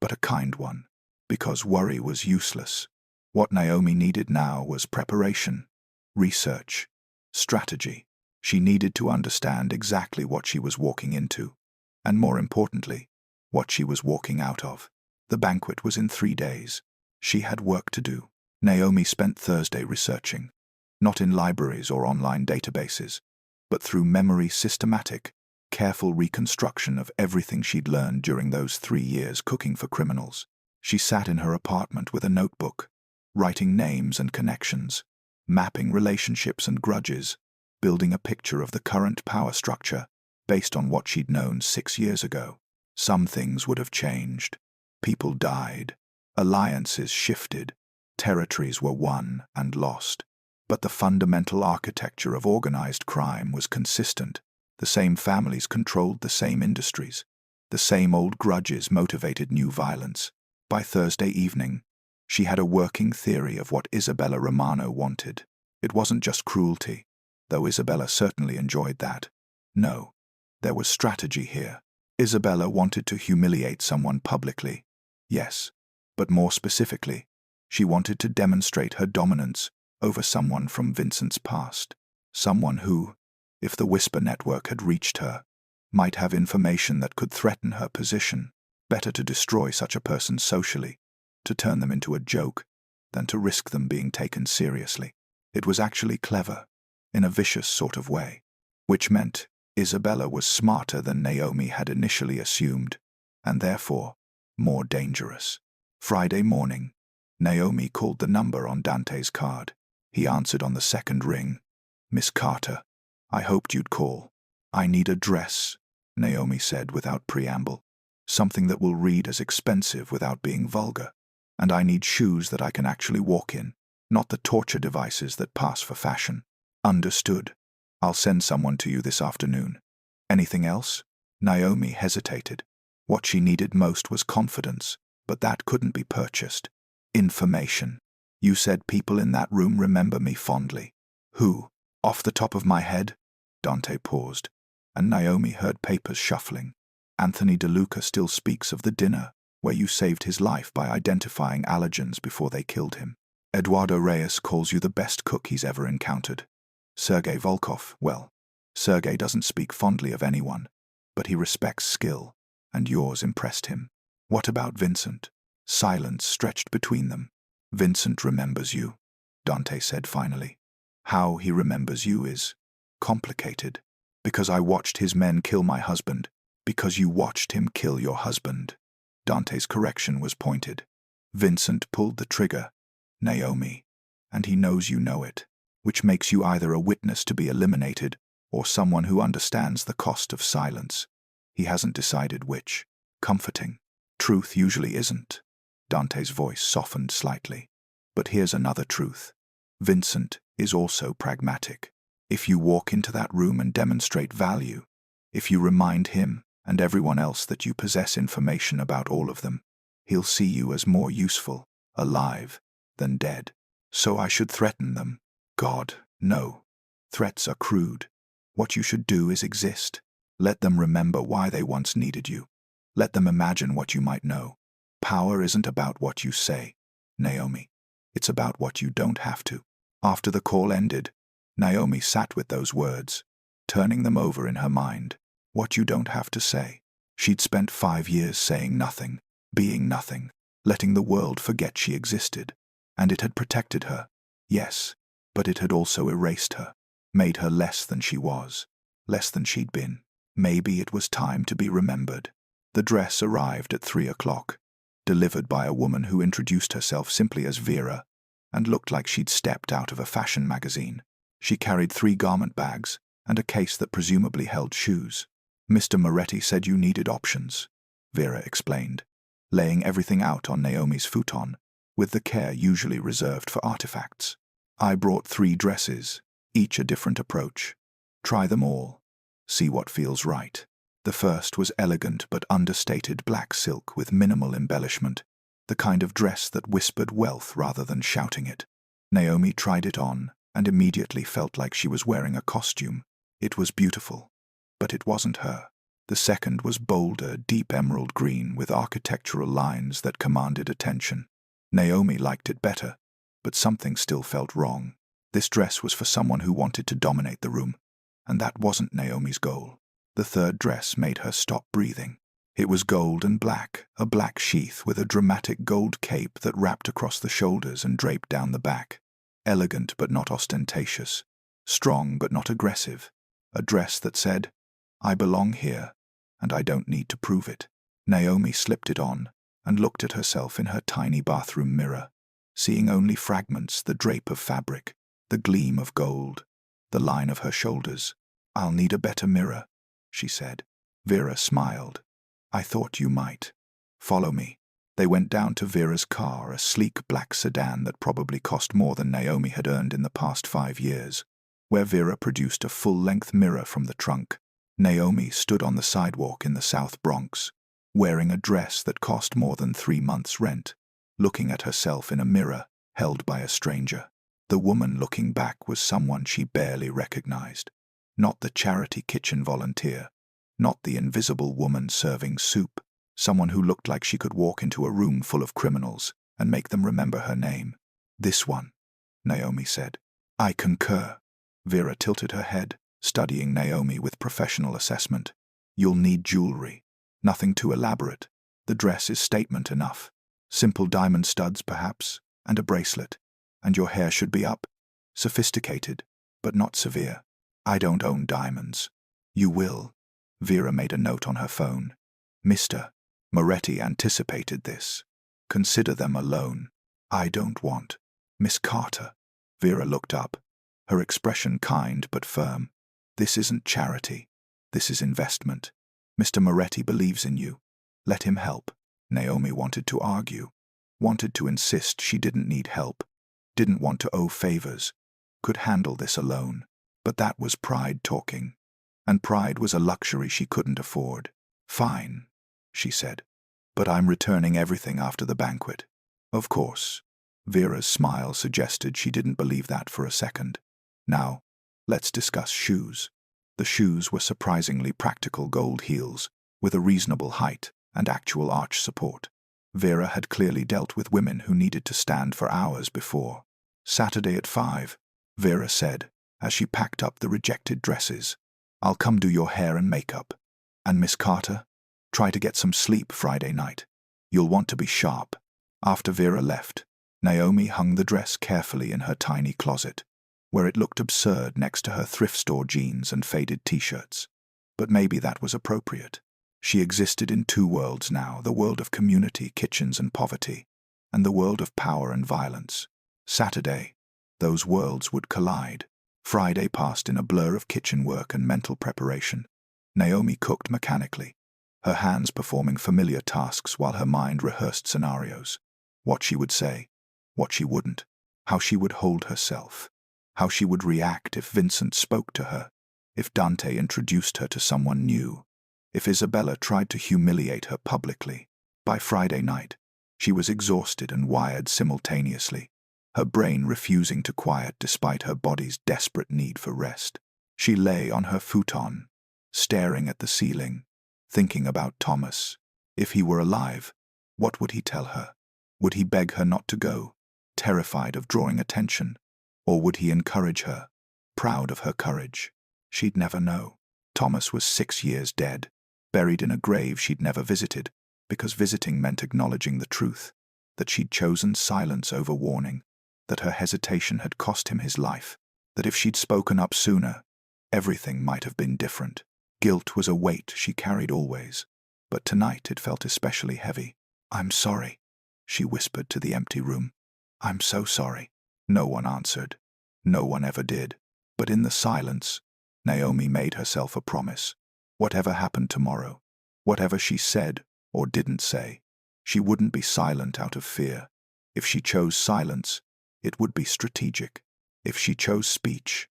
but a kind one, because worry was useless. What Naomi needed now was preparation, research, strategy. She needed to understand exactly what she was walking into, and more importantly, what she was walking out of. The banquet was in 3 days. She had work to do. Naomi spent Thursday researching, not in libraries or online databases, but through memory systematic, careful reconstruction of everything she'd learned during those 3 years cooking for criminals. She sat in her apartment with a notebook, writing names and connections, mapping relationships and grudges, building a picture of the current power structure based on what she'd known 6 years ago. Some things would have changed. People died, alliances shifted, territories were won and lost. But the fundamental architecture of organized crime was consistent. The same families controlled the same industries. The same old grudges motivated new violence. By Thursday evening, she had a working theory of what Isabella Romano wanted. It wasn't just cruelty, though Isabella certainly enjoyed that. No, there was strategy here. Isabella wanted to humiliate someone publicly. Yes, but more specifically, she wanted to demonstrate her dominance over someone from Vincent's past. Someone who, if the Whisper Network had reached her, might have information that could threaten her position. Better to destroy such a person socially, to turn them into a joke, than to risk them being taken seriously. It was actually clever, in a vicious sort of way, which meant Isabella was smarter than Naomi had initially assumed, and therefore more dangerous. Friday morning, Naomi called the number on Dante's card. He answered on the second ring. "Miss Carter, I hoped you'd call. I need a dress," Naomi said without preamble. "Something that will read as expensive without being vulgar. And I need shoes that I can actually walk in, not the torture devices that pass for fashion." "Understood. I'll send someone to you this afternoon." "Anything else?" Naomi hesitated. What she needed most was confidence, but that couldn't be purchased. "Information. You said people in that room remember me fondly." "Who? Off the top of my head?" Dante paused, and Naomi heard papers shuffling. "Anthony DeLuca still speaks of the dinner where you saved his life by identifying allergens before they killed him. Eduardo Reyes calls you the best cook he's ever encountered. Sergei Volkov, well, Sergei doesn't speak fondly of anyone, but he respects skill, and yours impressed him. What about Vincent?" Silence stretched between them. "Vincent remembers you," Dante said finally. "How he remembers you is complicated. Because I watched his men kill my husband. Because you watched him kill your husband." Dante's correction was pointed. "Vincent pulled the trigger, Naomi, and he knows you know it, which makes you either a witness to be eliminated or someone who understands the cost of silence. He hasn't decided which. Comforting. Truth usually isn't." Dante's voice softened slightly. "But here's another truth. Vincent is also pragmatic. If you walk into that room and demonstrate value, if you remind him and everyone else that you possess information about all of them, he'll see you as more useful, alive, than dead. So I should threaten them? God, no. Threats are crude. What you should do is exist. Let them remember why they once needed you. Let them imagine what you might know. Power isn't about what you say, Naomi. It's about what you don't have to." After the call ended, Naomi sat with those words, turning them over in her mind. What you don't have to say. She'd spent 5 years saying nothing, being nothing, letting the world forget she existed. And it had protected her, yes, but it had also erased her, made her less than she was, less than she'd been. Maybe it was time to be remembered. The dress arrived at 3 o'clock, delivered by a woman who introduced herself simply as Vera, and looked like she'd stepped out of a fashion magazine. She carried 3 garment bags and a case that presumably held shoes. "Mr. Moretti said you needed options," Vera explained, laying everything out on Naomi's futon, with the care usually reserved for artifacts. "I brought 3 dresses, each a different approach. Try them all. See what feels right." The first was elegant but understated black silk with minimal embellishment, the kind of dress that whispered wealth rather than shouting it. Naomi tried it on and immediately felt like she was wearing a costume. It was beautiful, but it wasn't her. The second was bolder, deep emerald green with architectural lines that commanded attention. Naomi liked it better, but something still felt wrong. This dress was for someone who wanted to dominate the room, and that wasn't Naomi's goal. The third dress made her stop breathing. It was gold and black, a black sheath with a dramatic gold cape that wrapped across the shoulders and draped down the back. Elegant but not ostentatious, strong but not aggressive. A dress that said, "I belong here, and I don't need to prove it." Naomi slipped it on and looked at herself in her tiny bathroom mirror, seeing only fragments, the drape of fabric, the gleam of gold, the line of her shoulders. "I'll need a better mirror," she said. Vera smiled. "I thought you might. Follow me." They went down to Vera's car, a sleek black sedan that probably cost more than Naomi had earned in the past 5 years, where Vera produced a full-length mirror from the trunk. Naomi stood on the sidewalk in the South Bronx, wearing a dress that cost more than 3 months' rent, looking at herself in a mirror held by a stranger. The woman looking back was someone she barely recognized. Not the charity kitchen volunteer, not the invisible woman serving soup, someone who looked like she could walk into a room full of criminals and make them remember her name. "This one," Naomi said. "I concur." Vera tilted her head, studying Naomi with professional assessment. "You'll need jewelry. Nothing too elaborate. The dress is statement enough. Simple diamond studs, perhaps, and a bracelet. And your hair should be up. Sophisticated, but not severe. I don't own diamonds." "You will." Vera made a note on her phone. "Mr. Moretti anticipated this. Consider them alone. I don't want." "Miss Carter." Vera looked up, her expression kind but firm. "This isn't charity. This is investment. Mr. Moretti believes in you. Let him help." Naomi wanted to argue, wanted to insist she didn't need help, didn't want to owe favors, could handle this alone. But that was pride talking, and pride was a luxury she couldn't afford. "Fine," she said. "But I'm returning everything after the banquet." "Of course." Vera's smile suggested she didn't believe that for a second. "Now, let's discuss shoes." The shoes were surprisingly practical gold heels, with a reasonable height and actual arch support. Vera had clearly dealt with women who needed to stand for hours before. "Saturday at 5, Vera said, as she packed up the rejected dresses. "I'll come do your hair and makeup. And Miss Carter, try to get some sleep Friday night. You'll want to be sharp." After Vera left, Naomi hung the dress carefully in her tiny closet, where it looked absurd next to her thrift store jeans and faded t-shirts. But maybe that was appropriate. She existed in 2 worlds now, the world of community, kitchens and poverty, and the world of power and violence. Saturday, those worlds would collide. Friday passed in a blur of kitchen work and mental preparation. Naomi cooked mechanically, her hands performing familiar tasks while her mind rehearsed scenarios. What she would say, what she wouldn't, how she would hold herself, how she would react if Vincent spoke to her, if Dante introduced her to someone new, if Isabella tried to humiliate her publicly. By Friday night, she was exhausted and wired simultaneously, her brain refusing to quiet despite her body's desperate need for rest. She lay on her futon, staring at the ceiling, thinking about Thomas. If he were alive, what would he tell her? Would he beg her not to go, terrified of drawing attention? Or would he encourage her, proud of her courage? She'd never know. Thomas was 6 years dead, buried in a grave she'd never visited, because visiting meant acknowledging the truth, that she'd chosen silence over warning, that her hesitation had cost him his life, that if she'd spoken up sooner, everything might have been different. Guilt was a weight she carried always, but tonight it felt especially heavy. "I'm sorry," she whispered to the empty room. "I'm so sorry." No one answered. No one ever did. But in the silence, Naomi made herself a promise. Whatever happened tomorrow, whatever she said or didn't say, she wouldn't be silent out of fear. If she chose silence, it would be strategic. If she chose speech,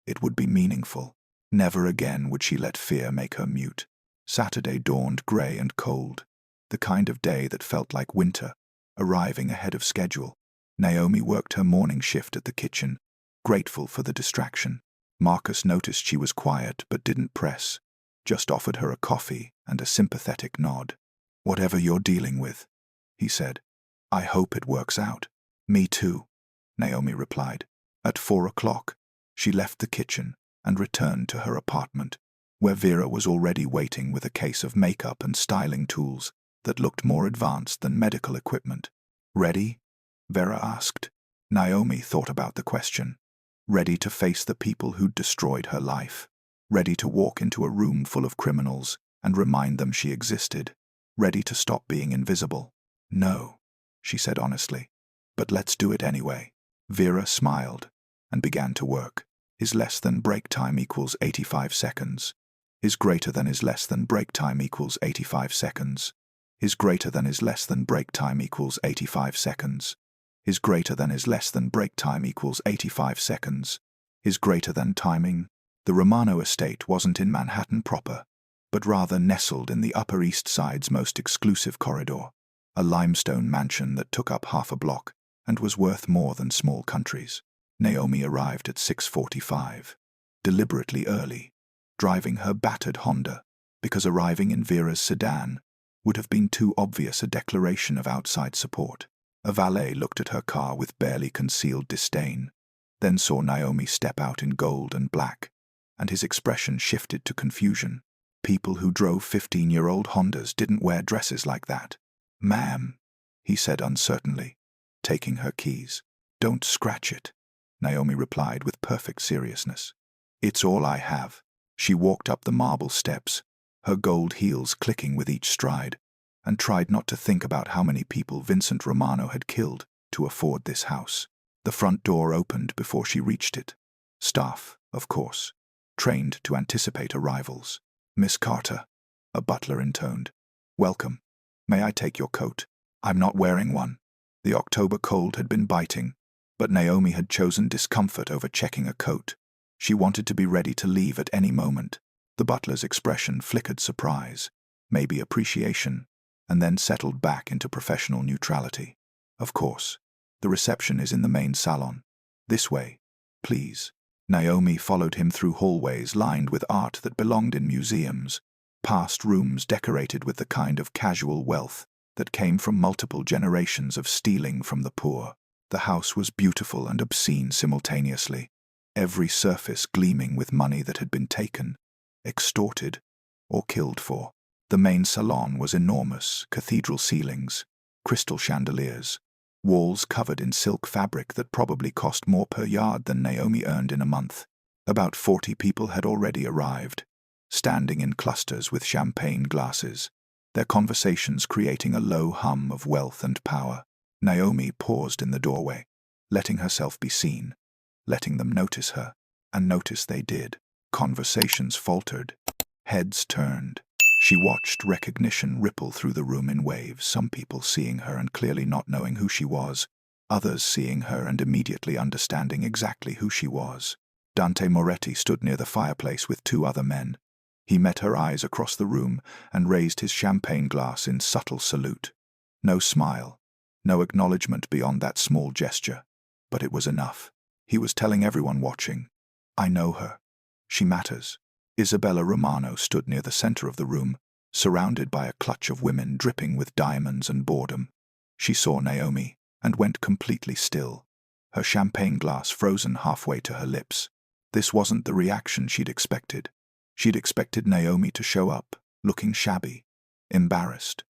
it would be meaningful. Never again would she let fear make her mute. Saturday dawned grey and cold, the kind of day that felt like winter, arriving ahead of schedule. Naomi worked her morning shift at the kitchen, grateful for the distraction. Marcus noticed she was quiet but didn't press, just offered her a coffee and a sympathetic nod. "Whatever you're dealing with," he said, "I hope it works out." "Me too," Naomi replied. At 4 o'clock, she left the kitchen and returned to her apartment, where Vera was already waiting with a case of makeup and styling tools that looked more advanced than medical equipment. "Ready?" Vera asked. Naomi thought about the question. Ready to face the people who'd destroyed her life. Ready to walk into a room full of criminals and remind them she existed. Ready to stop being invisible. "No," she said honestly, "but let's do it anyway." Vera smiled and began to work. Is less than break time equals 85 seconds. Is greater than is less than break time equals 85 seconds. Is greater than is less than break time equals 85 seconds. Is greater than is less than break time equals 85 seconds. Is greater than timing. The Romano estate wasn't in Manhattan proper, but rather nestled in the Upper East Side's most exclusive corridor, a limestone mansion that took up half a block and was worth more than small countries. Naomi arrived at 6:45, deliberately early, driving her battered Honda, because arriving in Vera's sedan would have been too obvious a declaration of outside support. A valet looked at her car with barely concealed disdain, then saw Naomi step out in gold and black, and his expression shifted to confusion. People who drove 15-year-old Hondas didn't wear dresses like that. "Ma'am," he said uncertainly, taking her keys. "Don't scratch it," Naomi replied with perfect seriousness. "It's all I have." She walked up the marble steps, her gold heels clicking with each stride, and tried not to think about how many people Vincent Romano had killed to afford this house. The front door opened before she reached it. Staff, of course, trained to anticipate arrivals. "Miss Carter," a butler intoned. "Welcome. May I take your coat?" "I'm not wearing one." The October cold had been biting, but Naomi had chosen discomfort over checking a coat. She wanted to be ready to leave at any moment. The butler's expression flickered surprise, maybe appreciation, and then settled back into professional neutrality. "Of course. The reception is in the main salon. This way, please." Naomi followed him through hallways lined with art that belonged in museums, past rooms decorated with the kind of casual wealth that came from multiple generations of stealing from the poor. The house was beautiful and obscene simultaneously, every surface gleaming with money that had been taken, extorted, or killed for. The main salon was enormous, cathedral ceilings, crystal chandeliers, walls covered in silk fabric that probably cost more per yard than Naomi earned in a month. About 40 people had already arrived, standing in clusters with champagne glasses, their conversations creating a low hum of wealth and power. Naomi paused in the doorway, letting herself be seen, letting them notice her, and notice they did. Conversations faltered, heads turned. She watched recognition ripple through the room in waves, some people seeing her and clearly not knowing who she was, others seeing her and immediately understanding exactly who she was. Dante Moretti stood near the fireplace with 2 other men. He met her eyes across the room and raised his champagne glass in subtle salute. No smile, no acknowledgement beyond that small gesture, but it was enough. He was telling everyone watching, "I know her. She matters." Isabella Romano stood near the center of the room, surrounded by a clutch of women dripping with diamonds and boredom. She saw Naomi and went completely still, her champagne glass frozen halfway to her lips. This wasn't the reaction she'd expected. She'd expected Naomi to show up, looking shabby, embarrassed,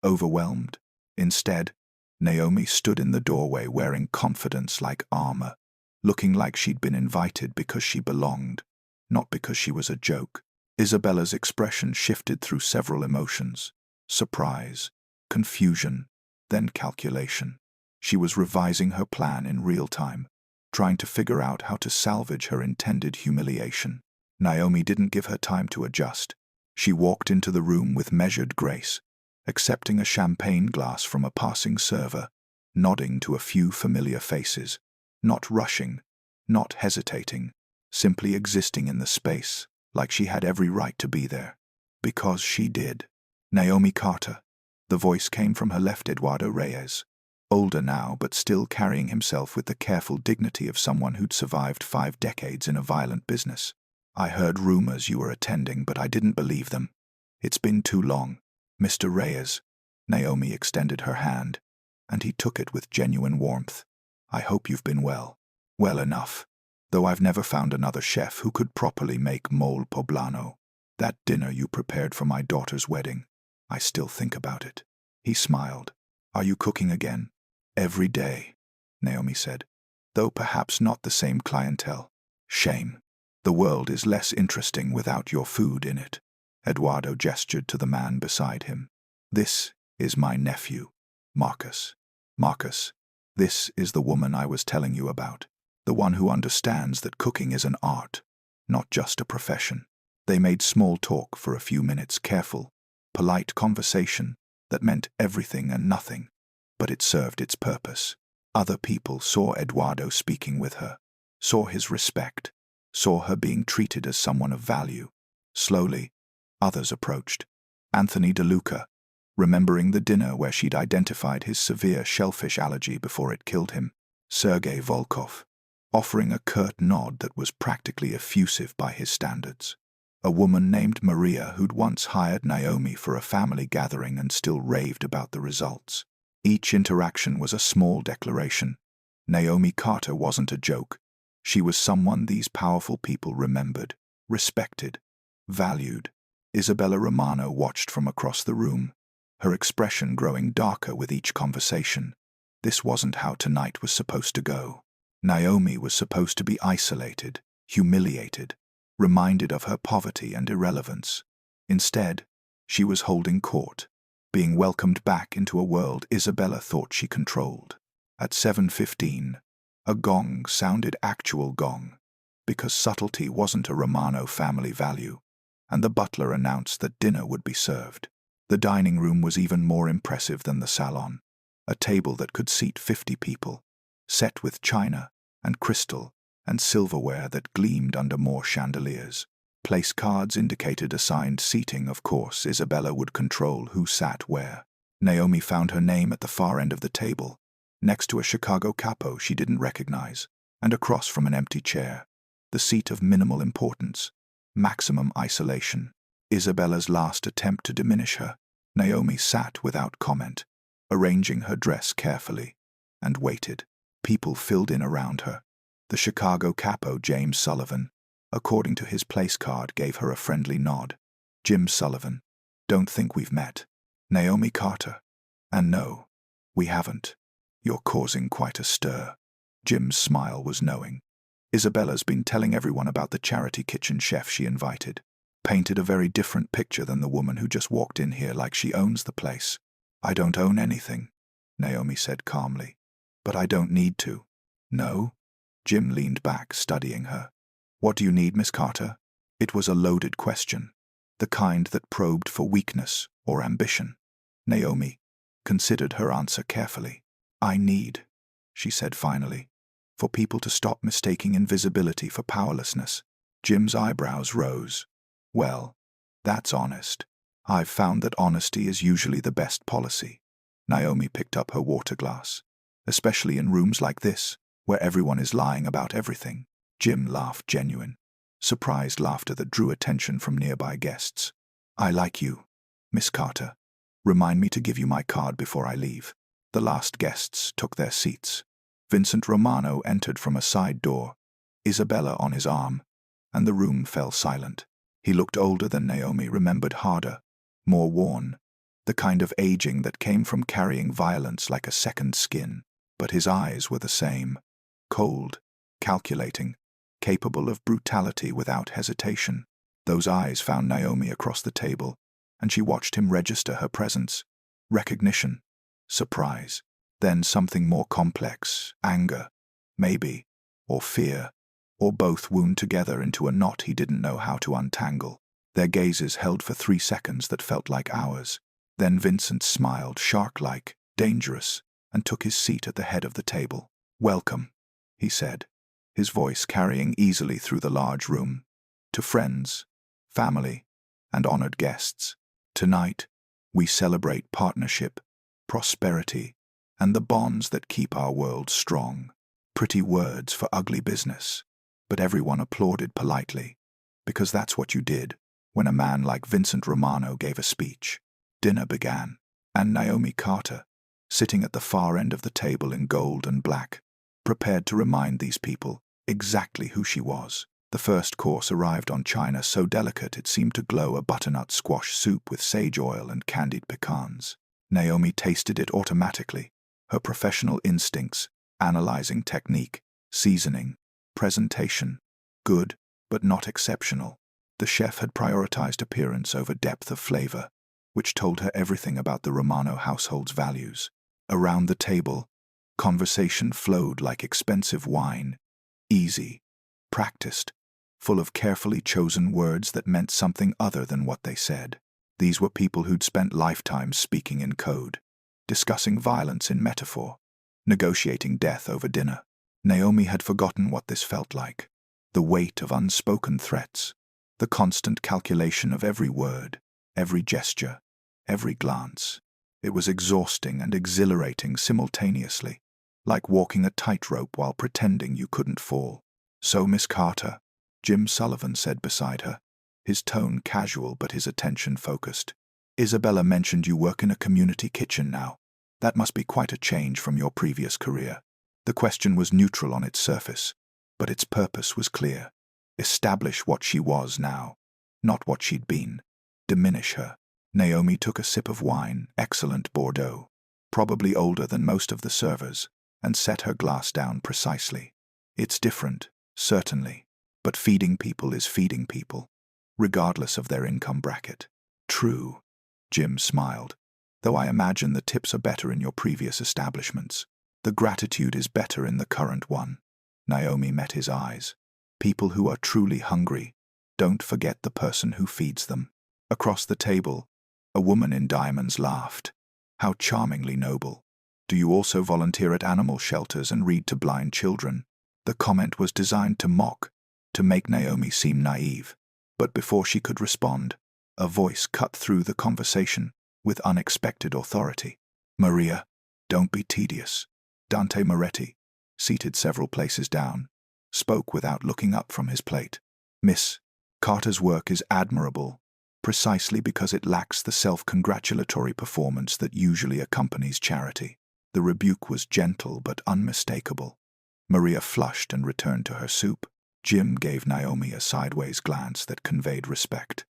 overwhelmed. Instead, Naomi stood in the doorway wearing confidence like armor, looking like she'd been invited because she belonged, not because she was a joke. Isabella's expression shifted through several emotions: surprise, confusion, then calculation. She was revising her plan in real time, trying to figure out how to salvage her intended humiliation. Naomi didn't give her time to adjust. She walked into the room with measured grace, accepting a champagne glass from a passing server, nodding to a few familiar faces, not rushing, not hesitating, simply existing in the space like she had every right to be there. Because she did. "Naomi Carter." The voice came from her left. Eduardo Reyes, older now but still carrying himself with the careful dignity of someone who'd survived 5 decades in a violent business. "I heard rumors you were attending, but I didn't believe them. It's been too long." "Mr. Reyes." Naomi extended her hand, and he took it with genuine warmth. "I hope you've been well." "Well enough. Though I've never found another chef who could properly make mole poblano. That dinner you prepared for my daughter's wedding, I still think about it." He smiled. "Are you cooking again?" "Every day," Naomi said, "though perhaps not the same clientele." "Shame. The world is less interesting without your food in it." Eduardo gestured to the man beside him. "This is my nephew, Marcus. Marcus, this is the woman I was telling you about. The one who understands that cooking is an art, not just a profession." They made small talk for a few minutes, careful, polite conversation that meant everything and nothing, but it served its purpose. Other people saw Eduardo speaking with her, saw his respect, saw her being treated as someone of value. Slowly, Others approached. Anthony DeLuca, remembering the dinner where she'd identified his severe shellfish allergy before it killed him. Sergei Volkov, offering a curt nod that was practically effusive by his standards. A woman named Maria who'd once hired Naomi for a family gathering and still raved about the results. Each interaction was a small declaration. Naomi Carter wasn't a joke. She was someone these powerful people remembered, respected, valued. Isabella Romano watched from across the room, her expression growing darker with each conversation. This wasn't how tonight was supposed to go. Naomi was supposed to be isolated, humiliated, reminded of her poverty and irrelevance. Instead, she was holding court, being welcomed back into a world Isabella thought she controlled. At 7:15, a gong sounded actual gong, because subtlety wasn't a Romano family value, and the butler announced that dinner would be served. The dining room was even more impressive than the salon, a table that could seat 50 people, set with china and crystal and silverware that gleamed under more chandeliers. Place cards indicated assigned seating. Of course, Isabella would control who sat where. Naomi found her name at the far end of the table, next to a Chicago capo she didn't recognize, and across from an empty chair, the seat of minimal importance, maximum isolation. Isabella's last attempt to diminish her. Naomi sat without comment, arranging her dress carefully, and waited. People filled in around her. The Chicago capo, James Sullivan, according to his place card, gave her a friendly nod. Jim Sullivan, don't think we've met. Naomi Carter, and no, we haven't. You're causing quite a stir. Jim's smile was knowing. Isabella's been telling everyone about the charity kitchen chef she invited. Painted a very different picture than the woman who just walked in here like she owns the place. I don't own anything, Naomi said calmly. But I don't need to. No? Jim leaned back, studying her. What do you need, Miss Carter? It was a loaded question, the kind that probed for weakness or ambition. Naomi considered her answer carefully. I need, she said finally, for people to stop mistaking invisibility for powerlessness. Jim's eyebrows rose. Well, that's honest. I've found that honesty is usually the best policy. Naomi picked up her water glass. Especially in rooms like this, where everyone is lying about everything. Jim laughed, genuine, surprised laughter that drew attention from nearby guests. I like you, Miss Carter. Remind me to give you my card before I leave. The last guests took their seats. Vincent Romano entered from a side door, Isabella on his arm, and the room fell silent. He looked older than Naomi remembered, harder, more worn, the kind of aging that came from carrying violence like a second skin. But his eyes were the same, cold, calculating, capable of brutality without hesitation. Those eyes found Naomi across the table, and she watched him register her presence. Recognition, surprise, then something more complex, anger, maybe, or fear, or both wound together into a knot he didn't know how to untangle. Their gazes held for 3 seconds that felt like hours. Then Vincent smiled, shark-like, dangerous, and took his seat at the head of the table. Welcome, he said, his voice carrying easily through the large room. To friends, family, and honored guests. Tonight, we celebrate partnership, prosperity, and the bonds that keep our world strong. Pretty words for ugly business, but everyone applauded politely, because that's what you did when a man like Vincent Romano gave a speech. Dinner began, and Naomi Carter, sitting at the far end of the table in gold and black, prepared to remind these people exactly who she was. The first course arrived on china so delicate it seemed to glow, a butternut squash soup with sage oil and candied pecans. Naomi tasted it automatically, her professional instincts analyzing technique, seasoning, presentation. Good, but not exceptional. The chef had prioritized appearance over depth of flavor, which told her everything about the Romano household's values. Around the table, conversation flowed like expensive wine, easy, practiced, full of carefully chosen words that meant something other than what they said. These were people who'd spent lifetimes speaking in code, discussing violence in metaphor, negotiating death over dinner. Naomi had forgotten what this felt like, the weight of unspoken threats, The constant calculation of every word, every gesture, every glance. It was exhausting and exhilarating simultaneously, like walking a tightrope while pretending you couldn't fall. "So, Miss Carter," Jim Sullivan said beside her, his tone casual but his attention focused. "Isabella mentioned you work in a community kitchen now. That must be quite a change from your previous career." The question was neutral on its surface, but its purpose was clear. Establish what she was now, not what she'd been. Diminish her. Naomi took a sip of wine, excellent Bordeaux, probably older than most of the servers, and set her glass down precisely. "It's different, certainly, but feeding people is feeding people, regardless of their income bracket." "True," Jim smiled, "though I imagine the tips are better in your previous establishments. The gratitude is better in the current one." Naomi met his eyes. "People who are truly hungry don't forget the person who feeds them." Across the table, a woman in diamonds laughed. "How charmingly noble. Do you also volunteer at animal shelters and read to blind children?" The comment was designed to mock, to make Naomi seem naive. But before she could respond, a voice cut through the conversation with unexpected authority. "Maria, don't be tedious." Dante Moretti, seated several places down, spoke without looking up from his plate. "Miss Carter's work is admirable, precisely because it lacks the self-congratulatory performance that usually accompanies charity." The rebuke was gentle but unmistakable. Maria flushed and returned to her soup. Jim gave Naomi a sideways glance that conveyed respect.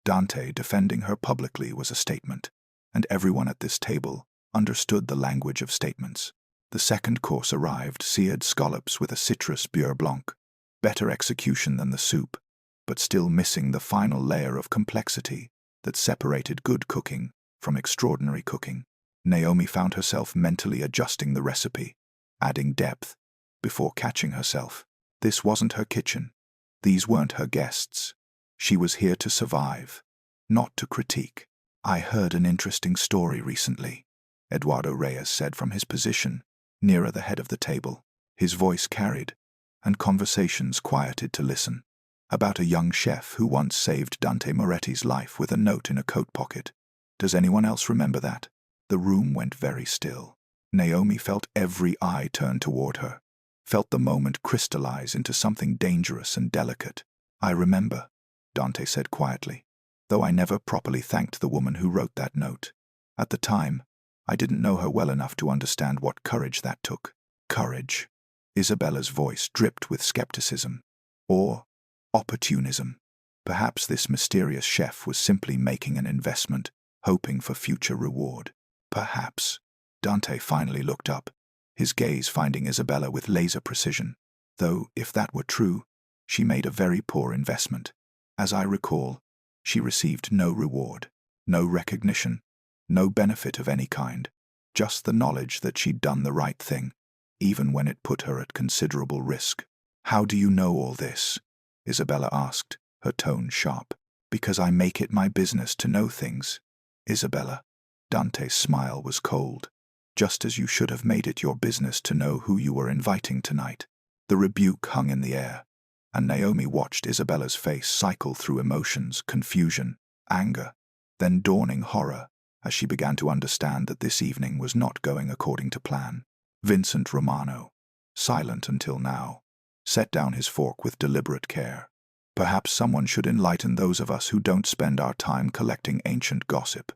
Dante defending her publicly was a statement, and everyone at this table understood the language of statements. The second course arrived, seared scallops with a citrus beurre blanc. Better execution than the soup, but still missing the final layer of complexity that separated good cooking from extraordinary cooking. Naomi found herself mentally adjusting the recipe, adding depth, before catching herself. This wasn't her kitchen. These weren't her guests. She was here to survive, not to critique. "I heard an interesting story recently," Eduardo Reyes said from his position, nearer the head of the table. His voice carried, and conversations quieted to listen. "About a young chef who once saved Dante Moretti's life with a note in a coat pocket. Does anyone else remember that?" The room went very still. Naomi felt every eye turn toward her, felt the moment crystallize into something dangerous and delicate. "I remember," Dante said quietly, "though I never properly thanked the woman who wrote that note. At the time, I didn't know her well enough to understand what courage that took." Courage. Isabella's voice dripped with skepticism. Or opportunism. Perhaps this mysterious chef was simply making an investment, hoping for future reward. Perhaps. Dante finally looked up, his gaze finding Isabella with laser precision. Though, if that were true, she made a very poor investment. As I recall, she received no reward, no recognition, no benefit of any kind, just the knowledge that she'd done the right thing, even when it put her at considerable risk. "How do you know all this?" Isabella asked, her tone sharp. "Because I make it my business to know things, Isabella." Dante's smile was cold. "Just as you should have made it your business to know who you were inviting tonight." The rebuke hung in the air, and Naomi watched Isabella's face cycle through emotions, confusion, anger, then dawning horror, as she began to understand that this evening was not going according to plan. Vincent Romano, silent until now, set down his fork with deliberate care. "Perhaps someone should enlighten those of us who don't spend our time collecting ancient gossip.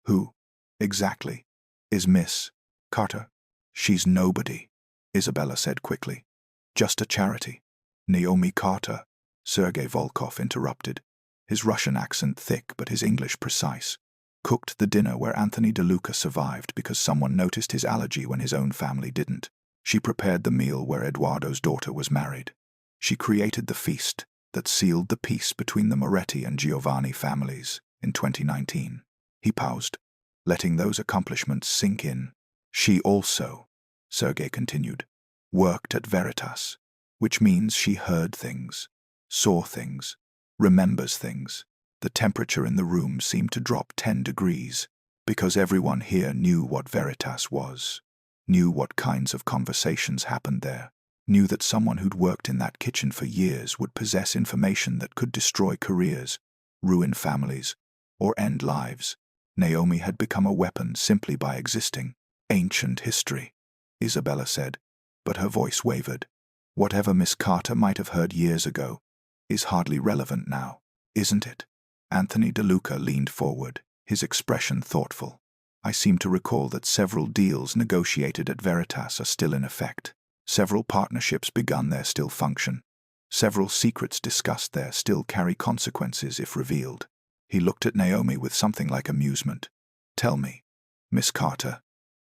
Who, exactly, is Miss Carter?" "She's nobody," Isabella said quickly. "Just a charity." "Naomi Carter," Sergei Volkov interrupted, his Russian accent thick but his English precise, "cooked the dinner where Anthony DeLuca survived because someone noticed his allergy when his own family didn't. She prepared the meal where Eduardo's daughter was married. She created the feast that sealed the peace between the Moretti and Giovanni families in 2019. He paused, letting those accomplishments sink in. "She also," Sergei continued, "worked at Veritas, which means she heard things, saw things, remembers things." The temperature in the room seemed to drop 10 degrees, because everyone here knew what Veritas was, knew what kinds of conversations happened there. knew that someone who'd worked in that kitchen for years would possess information that could destroy careers, ruin families, or end lives. Naomi had become a weapon simply by existing. Ancient history, Isabella said, but her voice wavered. Whatever Miss Carter might have heard years ago is hardly relevant now, isn't it? Anthony DeLuca leaned forward, his expression thoughtful. I seem to recall that several deals negotiated at Veritas are still in effect. Several partnerships begun there still function. Several secrets discussed there still carry consequences if revealed. He looked at Naomi with something like amusement. Tell me, Miss Carter,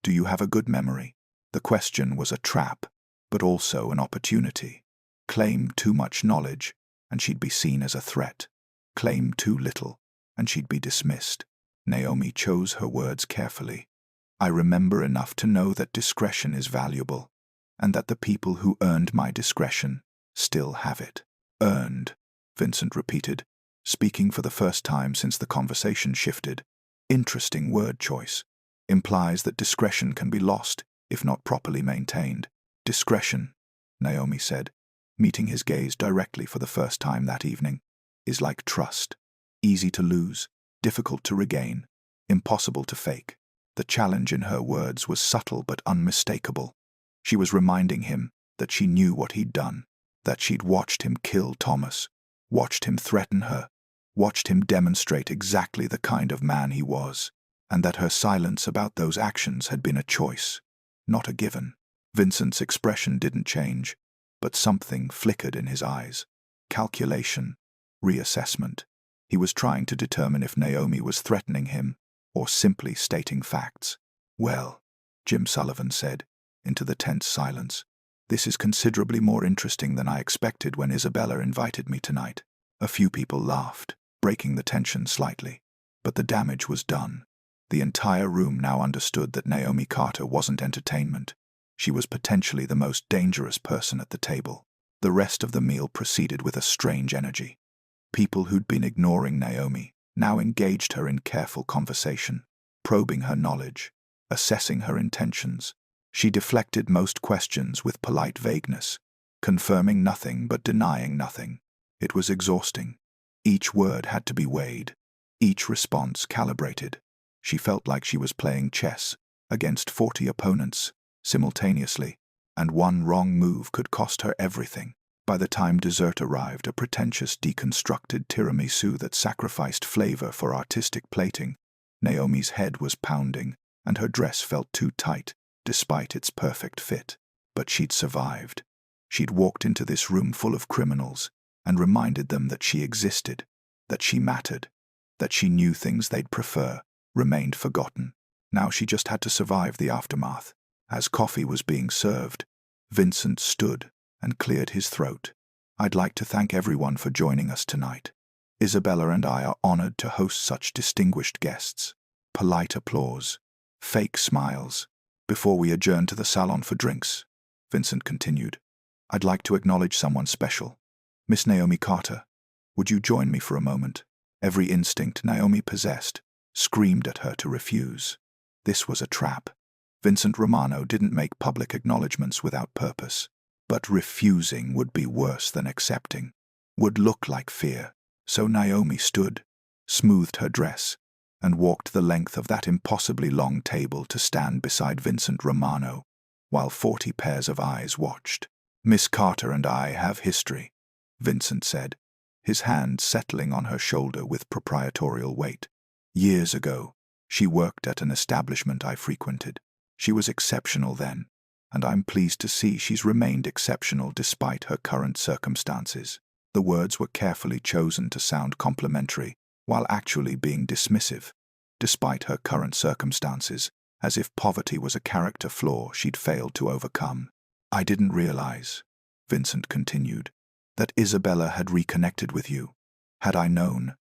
do you have a good memory? The question was a trap, but also an opportunity. Claim too much knowledge, and she'd be seen as a threat. Claim too little, and she'd be dismissed. Naomi chose her words carefully. I remember enough to know that discretion is valuable, and that the people who earned my discretion still have it. Earned, Vincent repeated, speaking for the first time since the conversation shifted. Interesting word choice. Implies that discretion can be lost if not properly maintained. Discretion, Naomi said, meeting his gaze directly for the first time that evening, is like trust. Easy to lose, difficult to regain, impossible to fake. The challenge in her words was subtle but unmistakable. She was reminding him that she knew what he'd done, that she'd watched him kill Thomas, watched him threaten her, watched him demonstrate exactly the kind of man he was, and that her silence about those actions had been a choice, not a given. Vincent's expression didn't change, but something flickered in his eyes. Calculation, reassessment. He was trying to determine if Naomi was threatening him or simply stating facts. Well, Jim Sullivan said, into the tense silence, this is considerably more interesting than I expected when Isabella invited me tonight. A few people laughed, breaking the tension slightly, but the damage was done. The entire room now understood that Naomi Carter wasn't entertainment. She was potentially the most dangerous person at the table. The rest of the meal proceeded with a strange energy. People who'd been ignoring Naomi now engaged her in careful conversation, probing her knowledge, assessing her intentions. She deflected most questions with polite vagueness, confirming nothing but denying nothing. It was exhausting. Each word had to be weighed, each response calibrated. She felt like she was playing chess against 40 opponents simultaneously, and one wrong move could cost her everything. By the time dessert arrived, a pretentious deconstructed tiramisu that sacrificed flavor for artistic plating, Naomi's head was pounding, and her dress felt too tight, despite its perfect fit. But she'd survived. She'd walked into this room full of criminals and reminded them that she existed, that she mattered, that she knew things they'd prefer remained forgotten. Now she just had to survive the aftermath. As coffee was being served, Vincent stood and cleared his throat. I'd like to thank everyone for joining us tonight. Isabella and I are honored to host such distinguished guests. Polite applause, fake smiles. Before we adjourn to the salon for drinks, Vincent continued, I'd like to acknowledge someone special. Miss Naomi Carter, would you join me for a moment? Every instinct Naomi possessed screamed at her to refuse. This was a trap. Vincent Romano didn't make public acknowledgments without purpose. But refusing would be worse than accepting, would look like fear. So Naomi stood, smoothed her dress, and walked the length of that impossibly long table to stand beside Vincent Romano, while 40 pairs of eyes watched. Miss Carter and I have history, Vincent said, his hand settling on her shoulder with proprietorial weight. Years ago, she worked at an establishment I frequented. She was exceptional then, and I'm pleased to see she's remained exceptional despite her current circumstances. The words were carefully chosen to sound complimentary, while actually being dismissive. Despite her current circumstances, as if poverty was a character flaw she'd failed to overcome. I didn't realize, Vincent continued, that Isabella had reconnected with you. Had I known,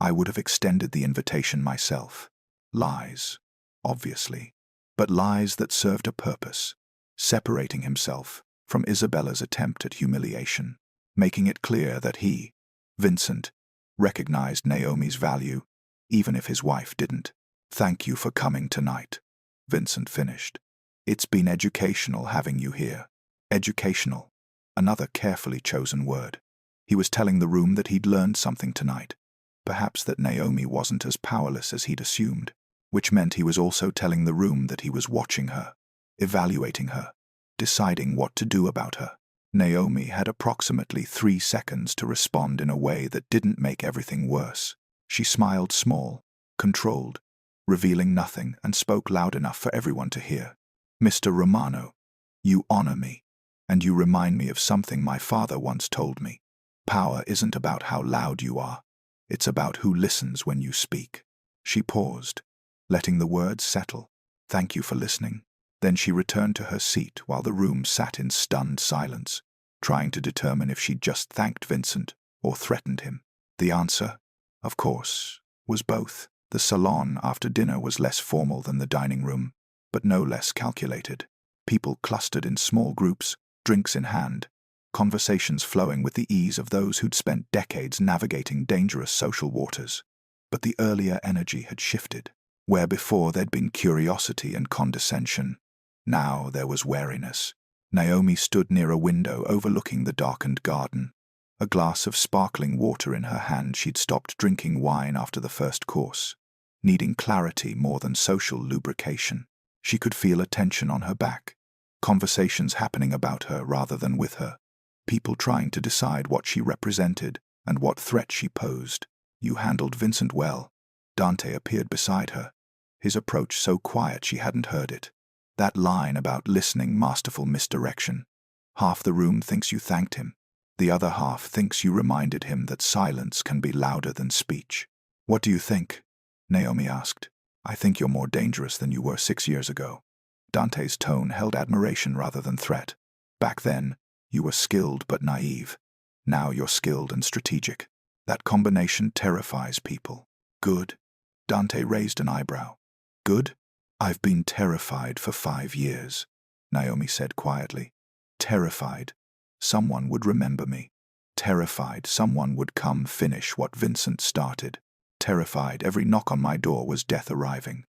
I would have extended the invitation myself. Lies, obviously, but lies that served a purpose, separating himself from Isabella's attempt at humiliation, making it clear that he, Vincent, recognized Naomi's value, even if his wife didn't. Thank you for coming tonight, Vincent finished. It's been educational having you here. Educational. Another carefully chosen word. He was telling the room that he'd learned something tonight. Perhaps that Naomi wasn't as powerless as he'd assumed, which meant he was also telling the room that he was watching her, evaluating her, deciding what to do about her. Naomi had approximately 3 seconds to respond in a way that didn't make everything worse. She smiled small, controlled, revealing nothing, and spoke loud enough for everyone to hear. "Mr. Romano, you honor me, and you remind me of something my father once told me. Power isn't about how loud you are. It's about who listens when you speak." She paused, letting the words settle. "Thank you for listening." Then she returned to her seat while the room sat in stunned silence, trying to determine if she'd just thanked Vincent or threatened him. The answer, of course, was both. The salon after dinner was less formal than the dining room, but no less calculated. People clustered in small groups, drinks in hand, conversations flowing with the ease of those who'd spent decades navigating dangerous social waters. But the earlier energy had shifted. Where before there'd been curiosity and condescension, now there was wariness. Naomi stood near a window overlooking the darkened garden, a glass of sparkling water in her hand. She'd stopped drinking wine after the first course, needing clarity more than social lubrication. She could feel a tension on her back, conversations happening about her rather than with her, people trying to decide what she represented and what threat she posed. "You handled Vincent well." Dante appeared beside her, his approach so quiet she hadn't heard it. That line about listening, masterful misdirection. Half the room thinks you thanked him. The other half thinks you reminded him that silence can be louder than speech. "What do you think?" Naomi asked. "I think you're more dangerous than you were 6 years ago." Dante's tone held admiration rather than threat. "Back then, you were skilled but naive. Now you're skilled and strategic. That combination terrifies people." "Good?" Dante raised an eyebrow. "Good? I've been terrified for 5 years," Naomi said quietly. "Terrified someone would remember me. Terrified someone would come finish what Vincent started. Terrified every knock on my door was death arriving.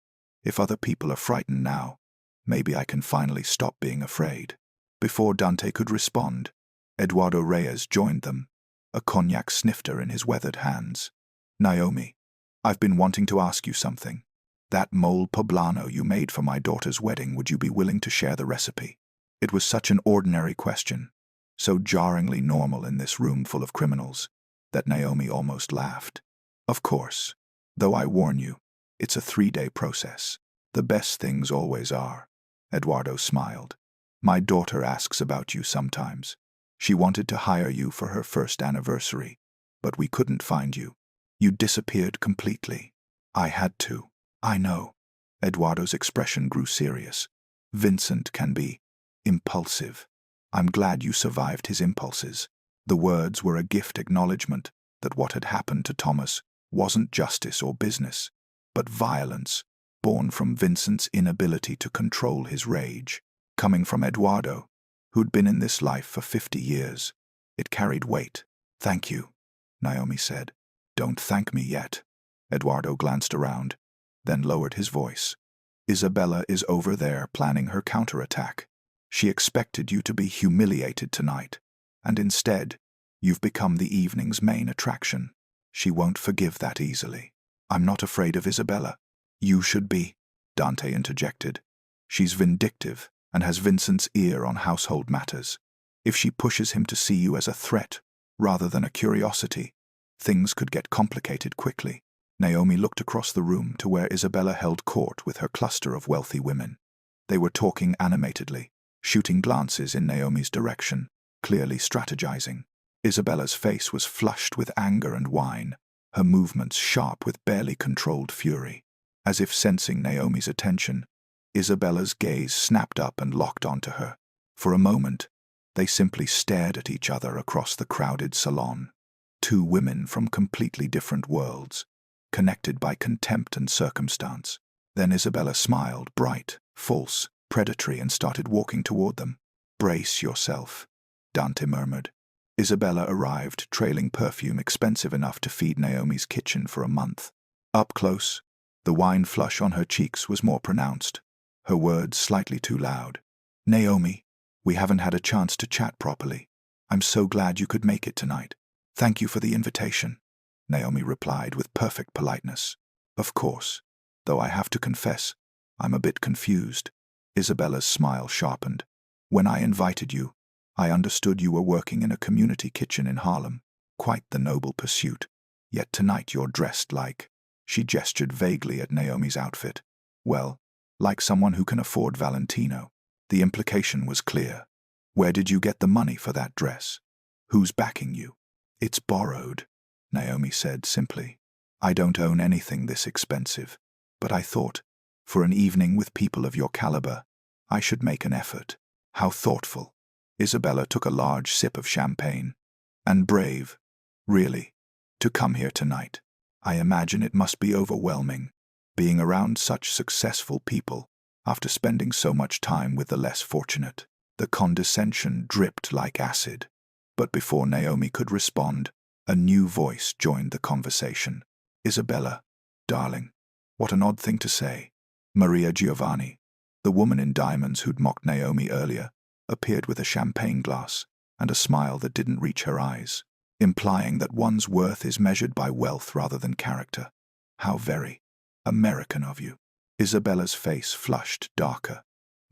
If other people are frightened now, maybe I can finally stop being afraid." Before Dante could respond, Eduardo Reyes joined them, a cognac snifter in his weathered hands. "Naomi, I've been wanting to ask you something. That mole poblano you made for my daughter's wedding, would you be willing to share the recipe?" It was such an ordinary question, so jarringly normal in this room full of criminals, that Naomi almost laughed. "Of course, though I warn you, it's a 3-day process. The best things always are." Eduardo smiled. "My daughter asks about you sometimes. She wanted to hire you for her first anniversary, but we couldn't find you. You disappeared completely." "I had to." "I know." Eduardo's expression grew serious. "Vincent can be impulsive. I'm glad you survived his impulses." The words were a gift acknowledgement that what had happened to Thomas wasn't justice or business, but violence, born from Vincent's inability to control his rage. Coming from Eduardo, who'd been in this life for 50 years, it carried weight. "Thank you," Naomi said. "Don't thank me yet." Eduardo glanced around, then lowered his voice. "Isabella is over there planning her counterattack. She expected you to be humiliated tonight, and instead, you've become the evening's main attraction. She won't forgive that easily." "I'm not afraid of Isabella." "You should be," Dante interjected. "She's vindictive and has Vincent's ear on household matters. If she pushes him to see you as a threat rather than a curiosity, things could get complicated quickly." Naomi looked across the room to where Isabella held court with her cluster of wealthy women. They were talking animatedly, shooting glances in Naomi's direction, clearly strategizing. Isabella's face was flushed with anger and wine, her movements sharp with barely controlled fury. As if sensing Naomi's attention, Isabella's gaze snapped up and locked onto her. For a moment, they simply stared at each other across the crowded salon. Two women from completely different worlds, connected by contempt and circumstance. Then Isabella smiled, bright, false, predatory, and started walking toward them. "Brace yourself," Dante murmured. Isabella arrived, trailing perfume expensive enough to feed Naomi's kitchen for a month. Up close, the wine flush on her cheeks was more pronounced, her words slightly too loud. "Naomi, we haven't had a chance to chat properly. I'm so glad you could make it tonight. Thank you for the invitation, Naomi replied with perfect politeness. Of course, though I have to confess, I'm a bit confused. Isabella's smile sharpened. When I invited you, I understood you were working in a community kitchen in Harlem. Quite the noble pursuit. Yet tonight you're dressed like— She gestured vaguely at Naomi's outfit. Well, like someone who can afford Valentino. The implication was clear. Where did you get the money for that dress? Who's backing you? It's borrowed, Naomi said simply. I don't own anything this expensive, but I thought, for an evening with people of your caliber, I should make an effort. How thoughtful. Isabella took a large sip of champagne. And brave, really, to come here tonight. I imagine it must be overwhelming, being around such successful people after spending so much time with the less fortunate. The condescension dripped like acid. But before Naomi could respond, a new voice joined the conversation. Isabella, darling, what an odd thing to say. Maria Giovanni, the woman in diamonds who'd mocked Naomi earlier, appeared with a champagne glass and a smile that didn't reach her eyes, implying that one's worth is measured by wealth rather than character. How very American of you. Isabella's face flushed darker.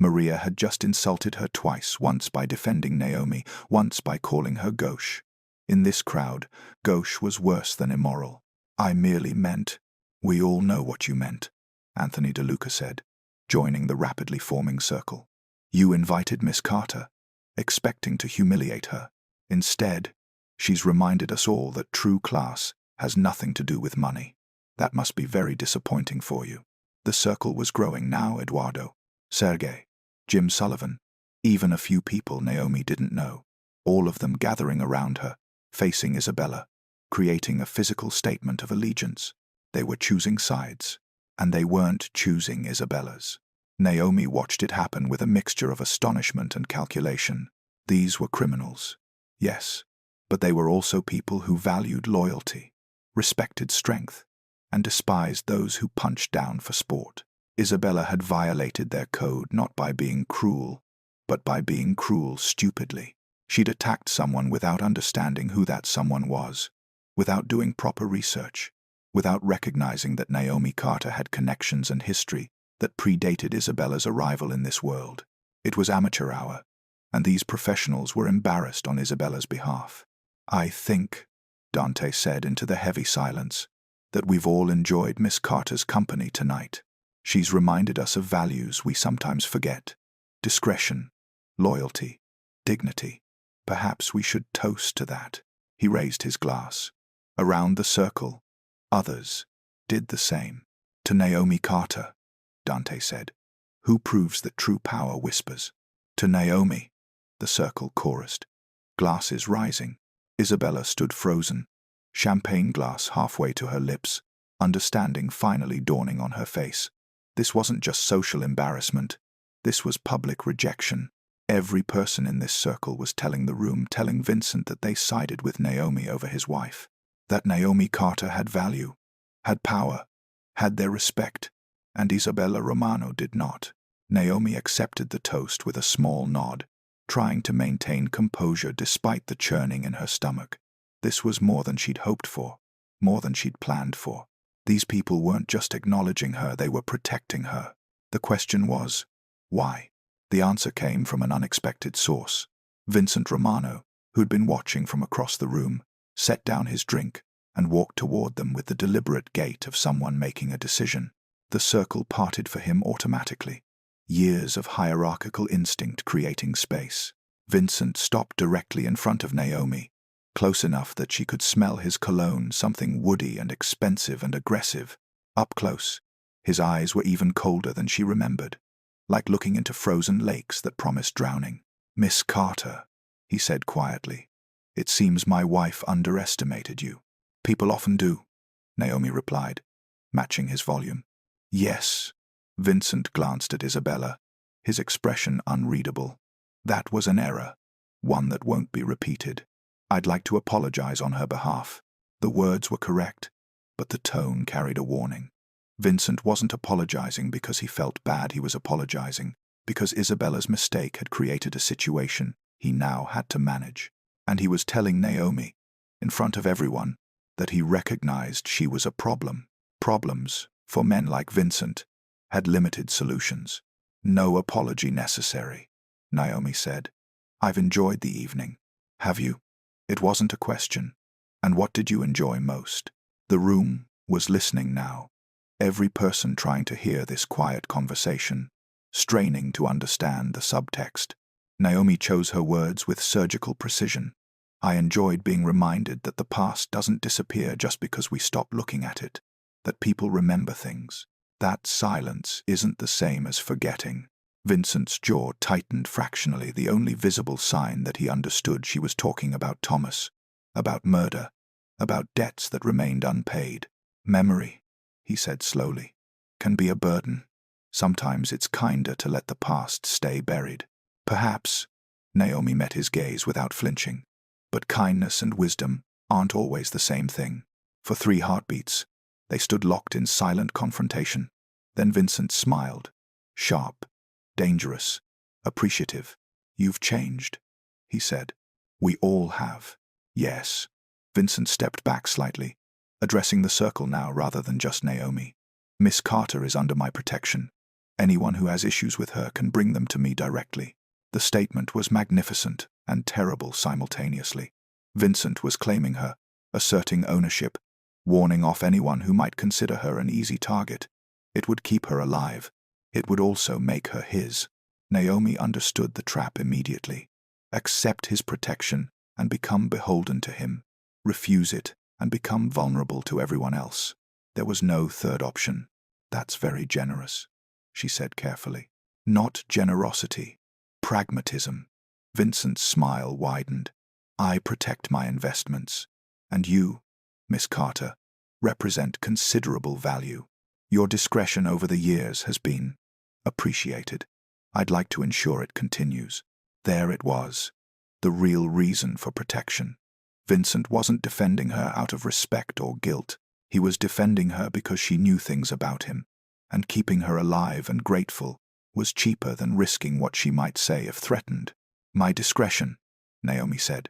Maria had just insulted her twice, once by defending Naomi, once by calling her gauche. In this crowd, gauche was worse than immoral. I merely meant— We all know what you meant, Anthony DeLuca said, joining the rapidly forming circle. You invited Miss Carter, expecting to humiliate her. Instead, she's reminded us all that true class has nothing to do with money. That must be very disappointing for you. The circle was growing now. Eduardo, Sergei, Jim Sullivan, even a few people Naomi didn't know, all of them gathering around her, facing Isabella, creating a physical statement of allegiance. They were choosing sides, and they weren't choosing Isabella's. Naomi watched it happen with a mixture of astonishment and calculation. These were criminals, yes, but they were also people who valued loyalty, respected strength, and despised those who punched down for sport. Isabella had violated their code not by being cruel, but by being cruel stupidly. She'd attacked someone without understanding who that someone was, without doing proper research, without recognizing that Naomi Carter had connections and history that predated Isabella's arrival in this world. It was amateur hour, and these professionals were embarrassed on Isabella's behalf. I think, Dante said into the heavy silence, that we've all enjoyed Miss Carter's company tonight. She's reminded us of values we sometimes forget. Discretion, loyalty, dignity. Perhaps we should toast to that. He raised his glass. Around the circle, others did the same. To Naomi Carter, Dante said. Who proves that true power whispers? To Naomi, the circle chorused. Glasses rising. Isabella stood frozen, champagne glass halfway to her lips, understanding finally dawning on her face. This wasn't just social embarrassment. This was public rejection. Every person in this circle was telling the room, telling Vincent that they sided with Naomi over his wife. That Naomi Carter had value, had power, had their respect, and Isabella Romano did not. Naomi accepted the toast with a small nod, trying to maintain composure despite the churning in her stomach. This was more than she'd hoped for, more than she'd planned for. These people weren't just acknowledging her, they were protecting her. The question was, why? The answer came from an unexpected source. Vincent Romano, who'd been watching from across the room, set down his drink and walked toward them with the deliberate gait of someone making a decision. The circle parted for him automatically. Years of hierarchical instinct creating space. Vincent stopped directly in front of Naomi, close enough that she could smell his cologne, something woody and expensive and aggressive. Up close, his eyes were even colder than she remembered, like looking into frozen lakes that promised drowning. Miss Carter, he said quietly, it seems my wife underestimated you. People often do, Naomi replied, matching his volume. Yes. Vincent glanced at Isabella, his expression unreadable. That was an error, one that won't be repeated. I'd like to apologize on her behalf. The words were correct, but the tone carried a warning. Vincent wasn't apologizing because he felt bad, he was apologizing because Isabella's mistake had created a situation he now had to manage. And he was telling Naomi, in front of everyone, that he recognized she was a problem. Problems, for men like Vincent, had limited solutions. No apology necessary, Naomi said. I've enjoyed the evening. Have you? It wasn't a question. And what did you enjoy most? The room was listening now, every person trying to hear this quiet conversation, straining to understand the subtext. Naomi chose her words with surgical precision. I enjoyed being reminded that the past doesn't disappear just because we stop looking at it, that people remember things. That silence isn't the same as forgetting. Vincent's jaw tightened fractionally, the only visible sign that he understood she was talking about Thomas, about murder, about debts that remained unpaid. Memory, he said slowly, can be a burden. Sometimes it's kinder to let the past stay buried. Perhaps, Naomi met his gaze without flinching, but kindness and wisdom aren't always the same thing. For 3 heartbeats, they stood locked in silent confrontation. Then Vincent smiled, sharp, dangerous, appreciative. You've changed, he said. We all have. Yes. Vincent stepped back slightly, addressing the circle now rather than just Naomi. Miss Carter is under my protection. Anyone who has issues with her can bring them to me directly. The statement was magnificent and terrible simultaneously. Vincent was claiming her, asserting ownership, warning off anyone who might consider her an easy target. It would keep her alive. It would also make her his. Naomi understood the trap immediately. Accept his protection and become beholden to him. Refuse it and become vulnerable to everyone else. There was no third option. That's very generous, she said carefully. Not generosity. Pragmatism. Vincent's smile widened. I protect my investments. And you, Miss Carter, represent considerable value. Your discretion over the years has been appreciated. I'd like to ensure it continues. There it was, the real reason for protection. Vincent wasn't defending her out of respect or guilt. He was defending her because she knew things about him, and keeping her alive and grateful was cheaper than risking what she might say if threatened. My discretion, Naomi said,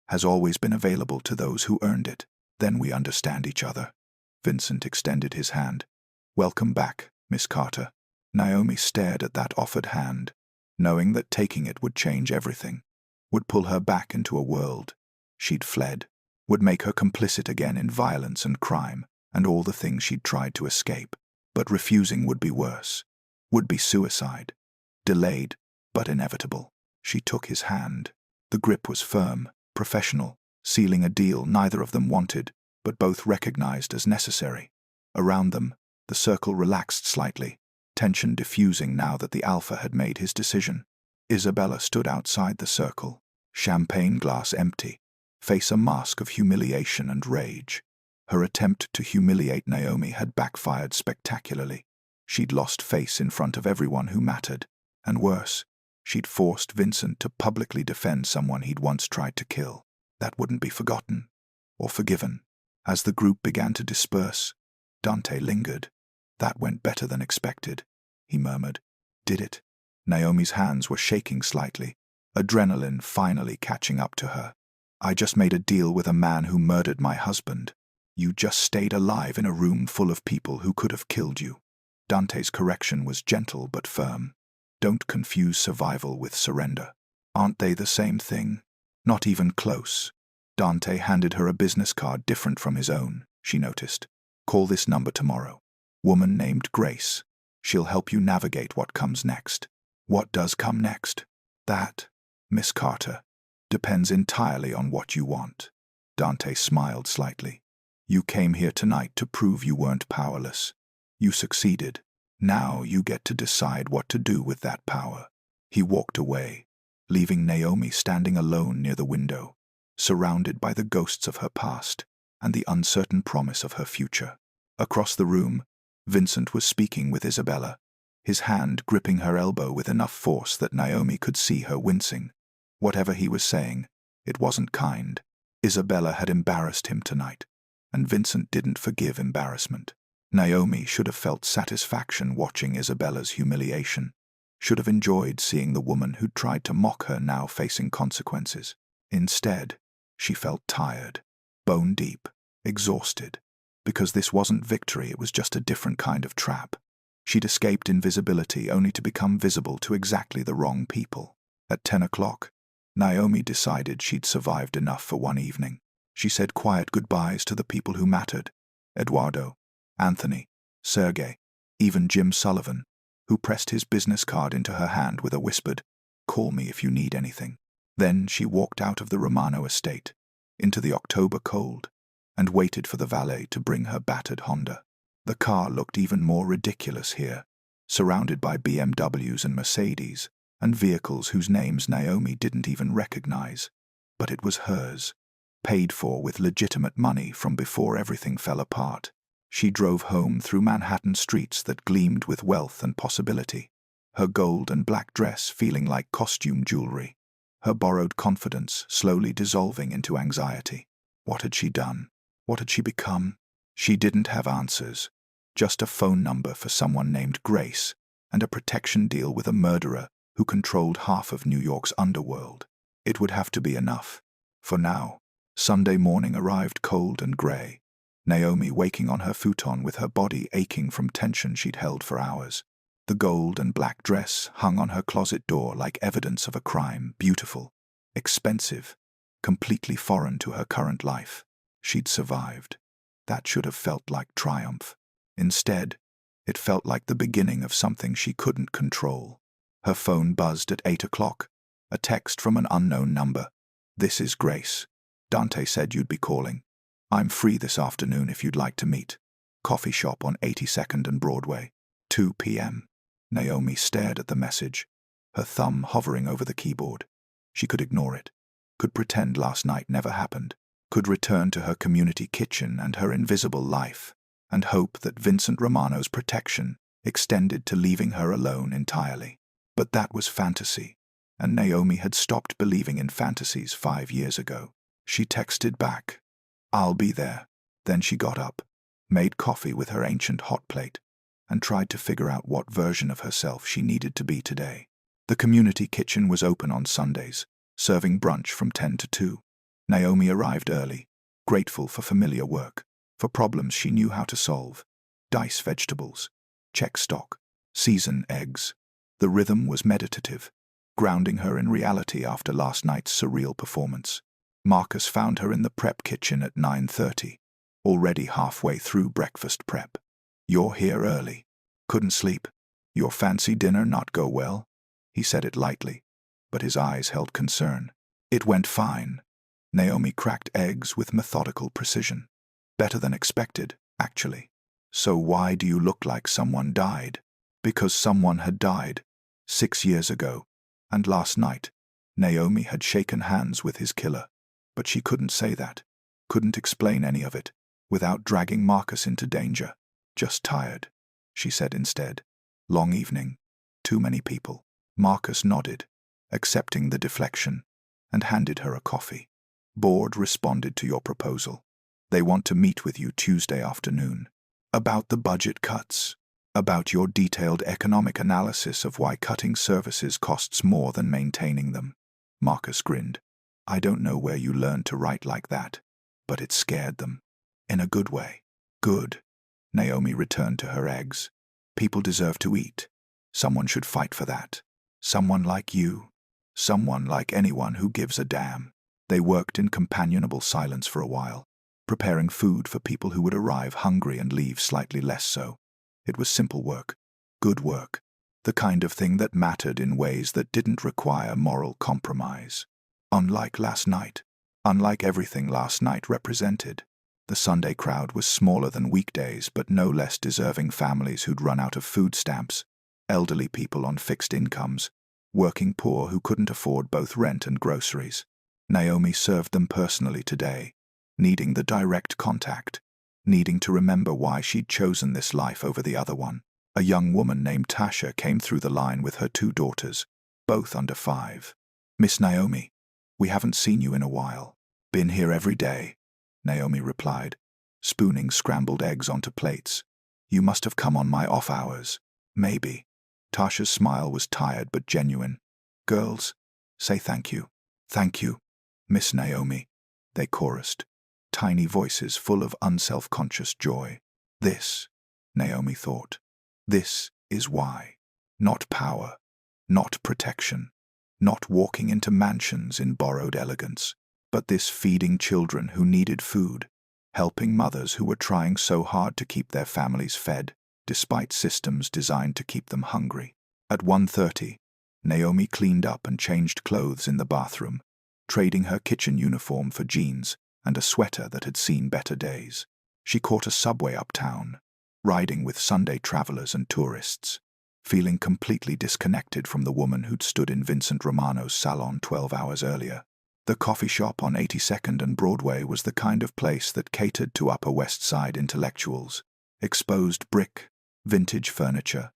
has always been available to those who earned it. Then we understand each other. Vincent extended his hand. Welcome back, Miss Carter. Naomi stared at that offered hand, knowing that taking it would change everything, would pull her back into a world she'd fled, would make her complicit again in violence and crime and all the things she'd tried to escape. But refusing would be worse, would be suicide. Delayed, but inevitable. She took his hand. The grip was firm, professional, sealing a deal neither of them wanted, but both recognized as necessary. Around them, the circle relaxed slightly, tension diffusing now that the alpha had made his decision. Isabella stood outside the circle, champagne glass empty, face a mask of humiliation and rage. Her attempt to humiliate Naomi had backfired spectacularly. She'd lost face in front of everyone who mattered, and worse, she'd forced Vincent to publicly defend someone he'd once tried to kill. That wouldn't be forgotten, or forgiven. As the group began to disperse, Dante lingered. That went better than expected, he murmured. Did it? Naomi's hands were shaking slightly, adrenaline finally catching up to her. I just made a deal with a man who murdered my husband. You just stayed alive in a room full of people who could have killed you. Dante's correction was gentle but firm. Don't confuse survival with surrender. Aren't they the same thing? Not even close. Dante handed her a business card different from his own, she noticed. Call this number tomorrow. Woman named Grace. She'll help you navigate what comes next. What does come next? That, Miss Carter, depends entirely on what you want. Dante smiled slightly. You came here tonight to prove you weren't powerless. You succeeded. Now you get to decide what to do with that power. He walked away, leaving Naomi standing alone near the window, surrounded by the ghosts of her past and the uncertain promise of her future. Across the room, Vincent was speaking with Isabella, his hand gripping her elbow with enough force that Naomi could see her wincing. Whatever he was saying, it wasn't kind. Isabella had embarrassed him tonight, and Vincent didn't forgive embarrassment. Naomi should have felt satisfaction watching Isabella's humiliation, should have enjoyed seeing the woman who'd tried to mock her now facing consequences. Instead, She felt tired, bone deep, exhausted. Because this wasn't victory, it was just a different kind of trap. She'd escaped invisibility only to become visible to exactly the wrong people. At 10 o'clock, Naomi decided she'd survived enough for one evening. She said quiet goodbyes to the people who mattered: Eduardo, Anthony, Sergei, even Jim Sullivan, who pressed his business card into her hand with a whispered, "Call me if you need anything." Then she walked out of the Romano estate, into the October cold, and waited for the valet to bring her battered Honda. The car looked even more ridiculous here, surrounded by BMWs and Mercedes, and vehicles whose names Naomi didn't even recognize. But it was hers, paid for with legitimate money from before everything fell apart. She drove home through Manhattan streets that gleamed with wealth and possibility, her gold and black dress feeling like costume jewelry, her borrowed confidence slowly dissolving into anxiety. What had she done? What had she become? She didn't have answers, just a phone number for someone named Grace and a protection deal with a murderer who controlled half of New York's underworld. It would have to be enough. For now, Sunday morning arrived cold and gray, Naomi waking on her futon with her body aching from tension she'd held for hours. The gold and black dress hung on her closet door like evidence of a crime, beautiful, expensive, completely foreign to her current life. She'd survived. That should have felt like triumph. Instead, it felt like the beginning of something she couldn't control. Her phone buzzed at 8 o'clock, a text from an unknown number. "This is Grace. Dante said you'd be calling. I'm free this afternoon if you'd like to meet. Coffee shop on 82nd and Broadway, 2 p.m. Naomi stared at the message, her thumb hovering over the keyboard. She could ignore it, could pretend last night never happened, could return to her community kitchen and her invisible life, and hope that Vincent Romano's protection extended to leaving her alone entirely. But that was fantasy, and Naomi had stopped believing in fantasies 5 years ago. She texted back, "I'll be there." Then she got up, made coffee with her ancient hot plate, and tried to figure out what version of herself she needed to be today. The community kitchen was open on Sundays, serving brunch from 10 to 2. Naomi arrived early, grateful for familiar work, for problems she knew how to solve. Dice vegetables, check stock, season eggs. The rhythm was meditative, grounding her in reality after last night's surreal performance. Marcus found her in the prep kitchen at 9:30, already halfway through breakfast prep. "You're here early. Couldn't sleep? Your fancy dinner not go well?" He said it lightly, but his eyes held concern. "It went fine." Naomi cracked eggs with methodical precision. "Better than expected, actually." "So why do you look like someone died?" "Because someone had died 6 years ago, and last night Naomi had shaken hands with his killer. But she couldn't say that, couldn't explain any of it, without dragging Marcus into danger. "Just tired," she said instead. "Long evening. Too many people." Marcus nodded, accepting the deflection, and handed her a coffee. "Board responded to your proposal. They want to meet with you Tuesday afternoon. About the budget cuts. About your detailed economic analysis of why cutting services costs more than maintaining them." Marcus grinned. "I don't know where you learned to write like that, but it scared them. In a good way." "Good." Naomi returned to her eggs. "People deserve to eat. Someone should fight for that. Someone like you. Someone like anyone who gives a damn." They worked in companionable silence for a while, preparing food for people who would arrive hungry and leave slightly less so. It was simple work, good work, the kind of thing that mattered in ways that didn't require moral compromise. Unlike last night, unlike everything last night represented, the Sunday crowd was smaller than weekdays but no less deserving families who'd run out of food stamps, elderly people on fixed incomes, working poor who couldn't afford both rent and groceries. Naomi served them personally today, needing the direct contact, needing to remember why she'd chosen this life over the other one. A young woman named Tasha came through the line with her 2 daughters, both under 5. "Miss Naomi, we haven't seen you in a while." "Been here every day," Naomi replied, spooning scrambled eggs onto plates. "You must have come on my off hours." "Maybe." Tasha's smile was tired but genuine. "Girls, say thank you." "Thank you, Miss Naomi." they chorused, tiny voices full of unself-conscious joy. This, Naomi thought, this is why. Not power, not protection, not walking into mansions in borrowed elegance, but this feeding children who needed food, helping mothers who were trying so hard to keep their families fed, despite systems designed to keep them hungry. At 1:30, Naomi cleaned up and changed clothes in the bathroom, trading her kitchen uniform for jeans and a sweater that had seen better days. She caught a subway uptown, riding with Sunday travelers and tourists, feeling completely disconnected from the woman who'd stood in Vincent Romano's salon 12 hours earlier. The coffee shop on 82nd and Broadway was the kind of place that catered to Upper West Side intellectuals. Exposed brick, vintage furniture,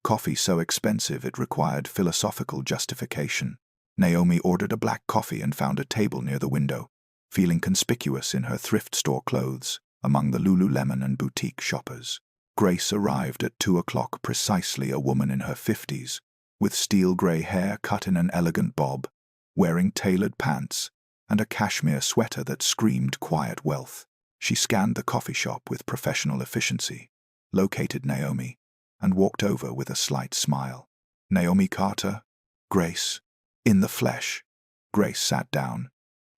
coffee so expensive it required philosophical justification. Naomi ordered a black coffee and found a table near the window, feeling conspicuous in her thrift store clothes among the Lululemon and boutique shoppers. Grace arrived at 2 o'clock precisely, a woman in her 50s, with steel grey hair cut in an elegant bob, wearing tailored pants and a cashmere sweater that screamed quiet wealth. She scanned the coffee shop with professional efficiency, located Naomi, and walked over with a slight smile. Naomi Carter, Grace, in the flesh. Grace sat down,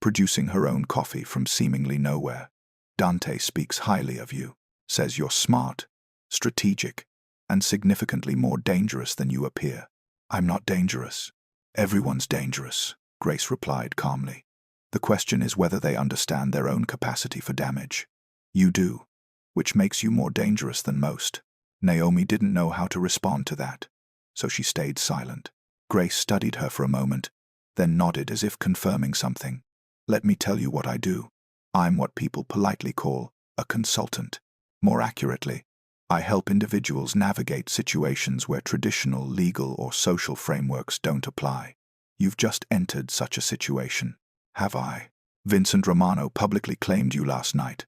producing her own coffee from seemingly nowhere. Dante speaks highly of you, says you're smart, strategic, and significantly more dangerous than you appear. I'm not dangerous. Everyone's dangerous, Grace replied calmly. The question is whether they understand their own capacity for damage. You do, which makes you more dangerous than most. Naomi didn't know how to respond to that, so she stayed silent. Grace studied her for a moment, then nodded as if confirming something. Let me tell you what I do. I'm what people politely call a consultant. More accurately, I help individuals navigate situations where traditional legal or social frameworks don't apply. You've just entered such a situation, have I? Vincent Romano publicly claimed you last night,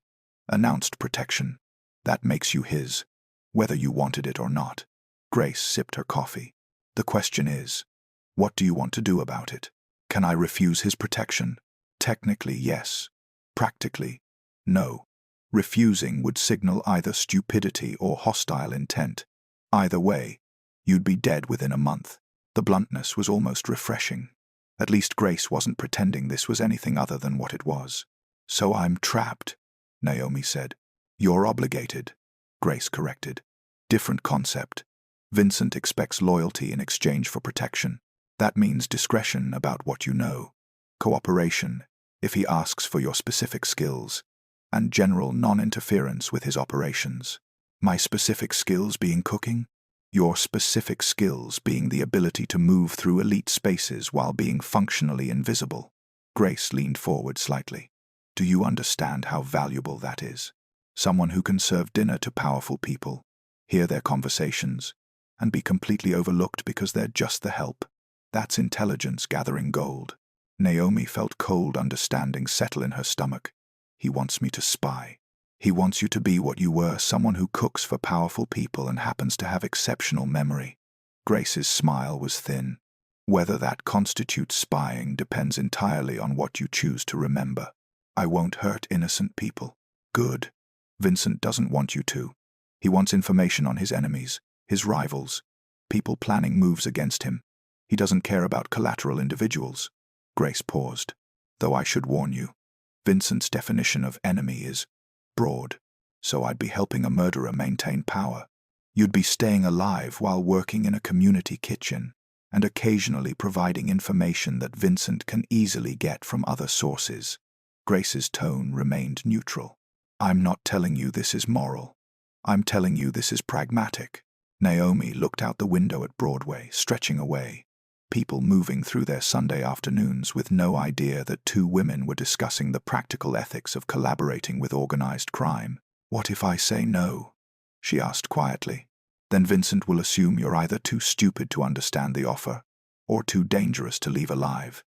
announced protection. That makes you his, whether you wanted it or not. Grace sipped her coffee. The question is, what do you want to do about it? Can I refuse his protection? Technically, yes. Practically, no. Refusing would signal either stupidity or hostile intent. Either way, you'd be dead within a month. The bluntness was almost refreshing. At least Grace wasn't pretending this was anything other than what it was. So I'm trapped, Naomi said. You're obligated, Grace corrected. Different concept. Vincent expects loyalty in exchange for protection. That means discretion about what you know, cooperation if he asks for your specific skills, and general non-interference with his operations. My specific skills being cooking? Your specific skills being the ability to move through elite spaces while being functionally invisible. Grace leaned forward slightly. Do you understand how valuable that is? Someone who can serve dinner to powerful people, hear their conversations, and be completely overlooked because they're just the help. That's intelligence gathering gold. Naomi felt cold understanding settle in her stomach. He wants me to spy. He wants you to be what you were, someone who cooks for powerful people and happens to have exceptional memory. Grace's smile was thin. Whether that constitutes spying depends entirely on what you choose to remember. I won't hurt innocent people. Good. Vincent doesn't want you to. He wants information on his enemies, his rivals, people planning moves against him. He doesn't care about collateral individuals. Grace paused. Though I should warn you, Vincent's definition of enemy is broad, so I'd be helping a murderer maintain power. You'd be staying alive while working in a community kitchen, and occasionally providing information that Vincent can easily get from other sources. Grace's tone remained neutral. I'm not telling you this is moral. I'm telling you this is pragmatic. Naomi looked out the window at Broadway, stretching away. People moving through their Sunday afternoons with no idea that two women were discussing the practical ethics of collaborating with organized crime. What if I say no? She asked quietly. Then Vincent will assume you're either too stupid to understand the offer, or too dangerous to leave alive.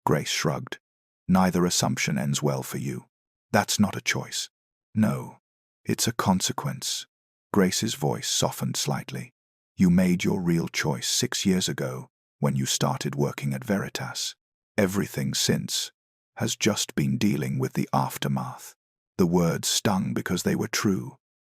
Grace shrugged. Neither assumption ends well for you. That's not a choice. No, it's a consequence. Grace's voice softened slightly. You made your real choice 6 years ago, when you started working at Veritas. Everything since has just been dealing with the aftermath. The words stung because they were true.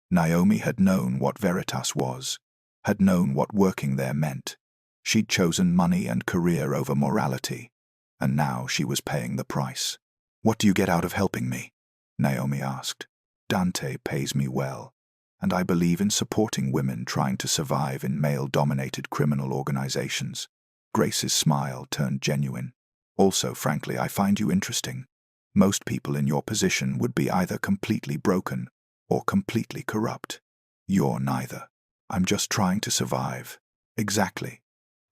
Naomi had known what Veritas was, had known what working there meant. She'd chosen money and career over morality, and now she was paying the price. "What do you get out of helping me?" Naomi asked. "Dante pays me well, and I believe in supporting women trying to survive in male-dominated criminal organizations." Grace's smile turned genuine. "Also, frankly, I find you interesting. Most people in your position would be either completely broken or completely corrupt. You're neither. I'm just trying to survive." "Exactly."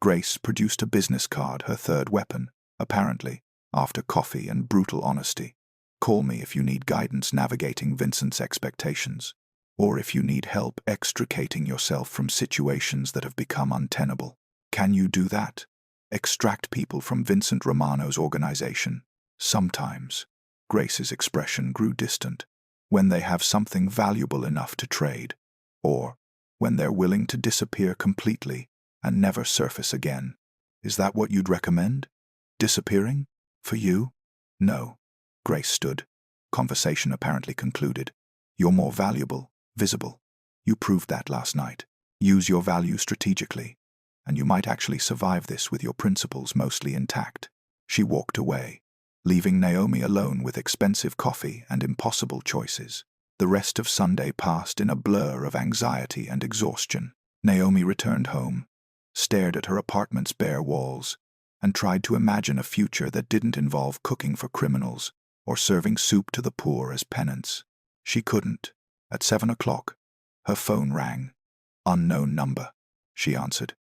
Grace produced a business card, her third weapon, apparently, after coffee and brutal honesty. "Call me if you need guidance navigating Vincent's expectations, or if you need help extricating yourself from situations that have become untenable." "Can you do that? Extract people from Vincent Romano's organization?" "Sometimes." Grace's expression grew distant. "When they have something valuable enough to trade, or when they're willing to disappear completely and never surface again." "Is that what you'd recommend? Disappearing? For you?" "No." Grace stood. Conversation apparently concluded. "You're more valuable, visible. You proved that last night. Use your value strategically, and you might actually survive this with your principles mostly intact." She walked away, leaving Naomi alone with expensive coffee and impossible choices. The rest of Sunday passed in a blur of anxiety and exhaustion. Naomi returned home, stared at her apartment's bare walls, and tried to imagine a future that didn't involve cooking for criminals or serving soup to the poor as penance. She couldn't. At 7 o'clock, her phone rang. "Unknown number," she answered.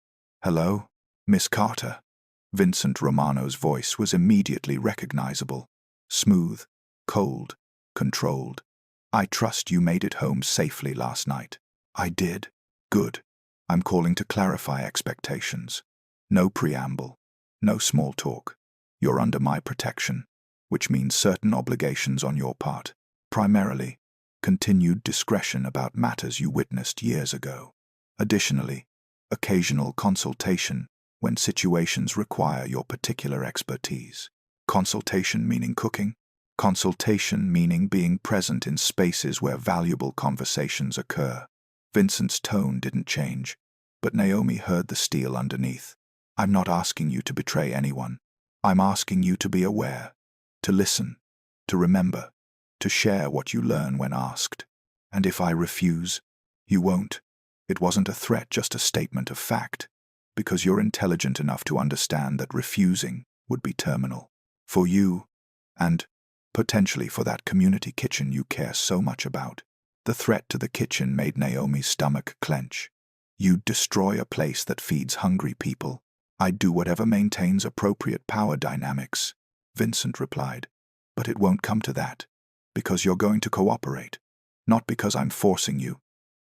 "Hello? Miss Carter?" Vincent Romano's voice was immediately recognizable. Smooth, cold, controlled. "I trust you made it home safely last night." "I did." "Good. I'm calling to clarify expectations. No preamble. No small talk. You're under my protection, which means certain obligations on your part. Primarily, continued discretion about matters you witnessed years ago. Additionally, occasional consultation when situations require your particular expertise." "Consultation meaning cooking?" "Consultation meaning being present in spaces where valuable conversations occur." Vincent's tone didn't change, but Naomi heard the steel underneath. "I'm not asking you to betray anyone. I'm asking you to be aware, to listen, to remember, to share what you learn when asked. And if I refuse, you won't." It wasn't a threat, just a statement of fact, because you're intelligent enough to understand that refusing would be terminal. For you, and potentially for that community kitchen you care so much about. The threat to the kitchen made Naomi's stomach clench. "You'd destroy a place that feeds hungry people." "I'd do whatever maintains appropriate power dynamics," Vincent replied. "But it won't come to that, because you're going to cooperate. Not because I'm forcing you,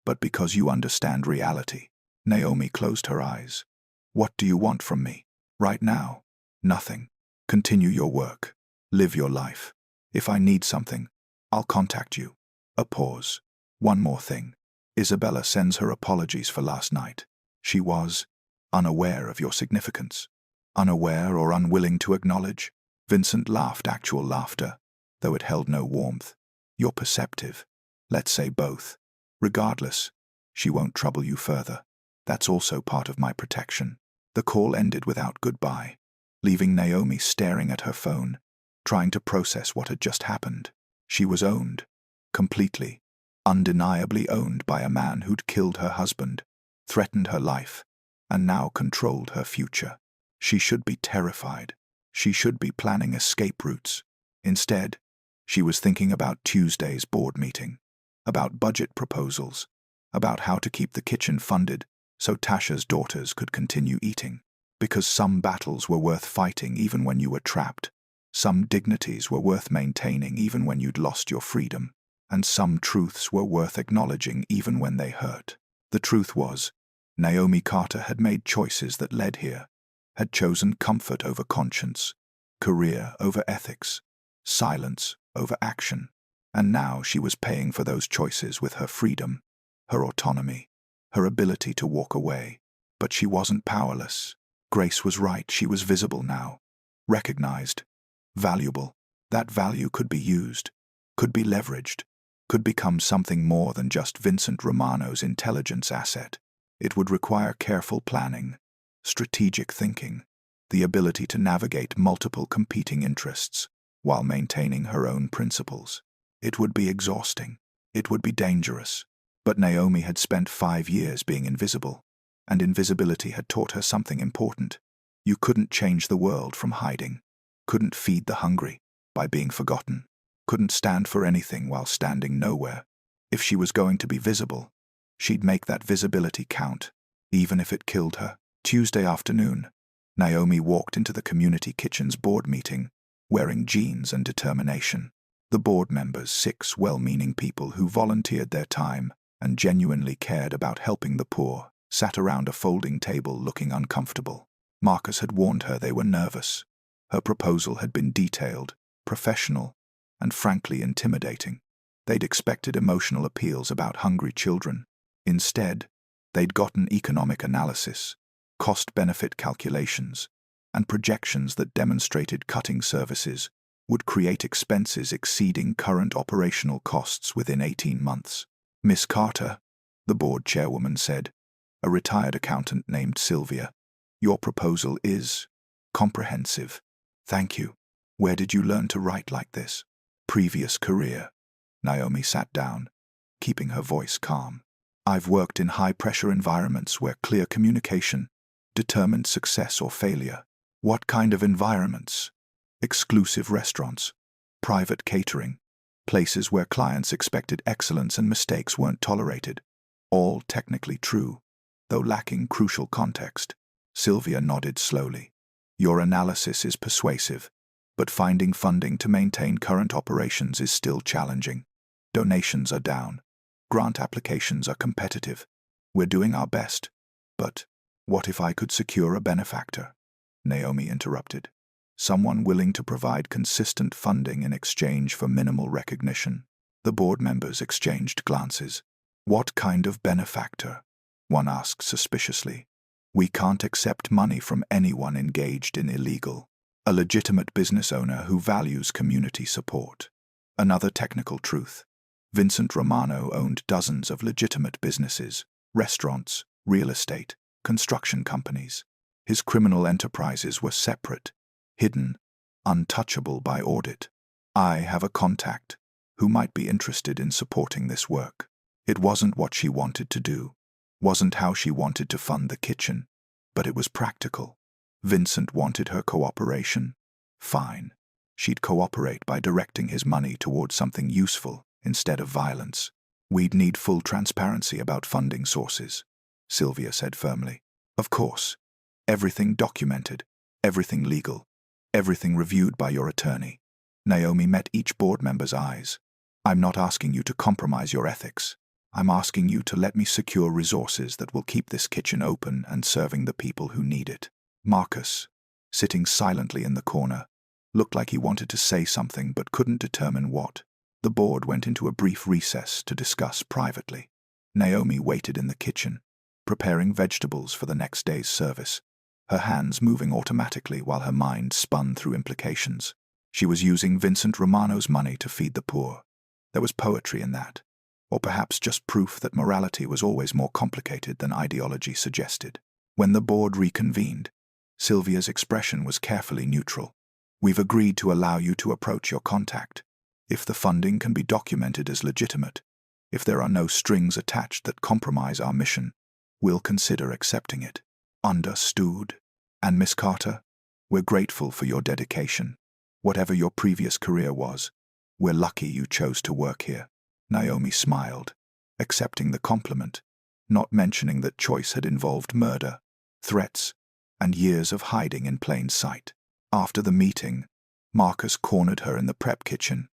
but because you understand reality." Naomi closed her eyes. "What do you want from me? Right now?" "Nothing. Continue your work. Live your life. If I need something, I'll contact you." A pause. "One more thing. Isabella sends her apologies for last night. She was unaware of your significance." "Unaware or unwilling to acknowledge?" Vincent laughed, actual laughter, though it held no warmth. "You're perceptive. Let's say both. Regardless, she won't trouble you further. That's also part of my protection." The call ended without goodbye, leaving Naomi staring at her phone, trying to process what had just happened. She was owned. Completely, undeniably owned by a man who'd killed her husband, threatened her life, and now controlled her future. She should be terrified. She should be planning escape routes. Instead, she was thinking about Tuesday's board meeting, about budget proposals, about how to keep the kitchen funded so Tasha's daughters could continue eating. Because some battles were worth fighting even when you were trapped. Some dignities were worth maintaining even when you'd lost your freedom. And some truths were worth acknowledging even when they hurt. The truth was, Naomi Carter had made choices that led here, had chosen comfort over conscience, career over ethics, silence over action, and now she was paying for those choices with her freedom, her autonomy, her ability to walk away. But she wasn't powerless. Grace was right, she was visible now, recognized, valuable. That value could be used, could be leveraged, could become something more than just Vincent Romano's intelligence asset. It would require careful planning, strategic thinking, the ability to navigate multiple competing interests while maintaining her own principles. It would be exhausting. It would be dangerous. But Naomi had spent 5 years being invisible, and invisibility had taught her something important. You couldn't change the world from hiding, couldn't feed the hungry by being forgotten, couldn't stand for anything while standing nowhere. If she was going to be visible, she'd make that visibility count, even if it killed her. Tuesday afternoon, Naomi walked into the community kitchen's board meeting, wearing jeans and determination. The board members, 6 well-meaning people who volunteered their time and genuinely cared about helping the poor, sat around a folding table looking uncomfortable. Marcus had warned her they were nervous. Her proposal had been detailed, professional, and frankly intimidating. They'd expected emotional appeals about hungry children. Instead, they'd gotten economic analysis, cost-benefit calculations, and projections that demonstrated cutting services would create expenses exceeding current operational costs within 18 months. Miss Carter, the board chairwoman said, a retired accountant named Sylvia, your proposal is comprehensive. Thank you. Where did you learn to write like this? Previous career. Naomi sat down, keeping her voice calm. I've worked in high-pressure environments where clear communication determined success or failure. What kind of environments? Exclusive restaurants, private catering, places where clients expected excellence and mistakes weren't tolerated. All technically true, though lacking crucial context. Sylvia nodded slowly. Your analysis is persuasive, but finding funding to maintain current operations is still challenging. Donations are down. Grant applications are competitive. We're doing our best. But what if I could secure a benefactor? Naomi interrupted. Someone willing to provide consistent funding in exchange for minimal recognition. The board members exchanged glances. What kind of benefactor? One asked suspiciously. We can't accept money from anyone engaged in illegal. A legitimate business owner who values community support. Another technical truth. Vincent Romano owned dozens of legitimate businesses, restaurants, real estate, construction companies. His criminal enterprises were separate, hidden, untouchable by audit. I have a contact who might be interested in supporting this work. It wasn't what she wanted to do, wasn't how she wanted to fund the kitchen, but it was practical. Vincent wanted her cooperation. Fine. She'd cooperate by directing his money towards something useful instead of violence. We'd need full transparency about funding sources, Sylvia said firmly. Of course. Everything documented, everything legal, everything reviewed by your attorney. Naomi met each board member's eyes. I'm not asking you to compromise your ethics. I'm asking you to let me secure resources that will keep this kitchen open and serving the people who need it. Marcus, sitting silently in the corner, looked like he wanted to say something but couldn't determine what. The board went into a brief recess to discuss privately. Naomi waited in the kitchen, preparing vegetables for the next day's service, her hands moving automatically while her mind spun through implications. She was using Vincent Romano's money to feed the poor. There was poetry in that, or perhaps just proof that morality was always more complicated than ideology suggested. When the board reconvened, Sylvia's expression was carefully neutral. We've agreed to allow you to approach your contact. If the funding can be documented as legitimate, if there are no strings attached that compromise our mission, we'll consider accepting it. Understood. And Miss Carter, we're grateful for your dedication. Whatever your previous career was, we're lucky you chose to work here. Naomi smiled, accepting the compliment, not mentioning that choice had involved murder, threats, and years of hiding in plain sight. After the meeting, Marcus cornered her in the prep kitchen.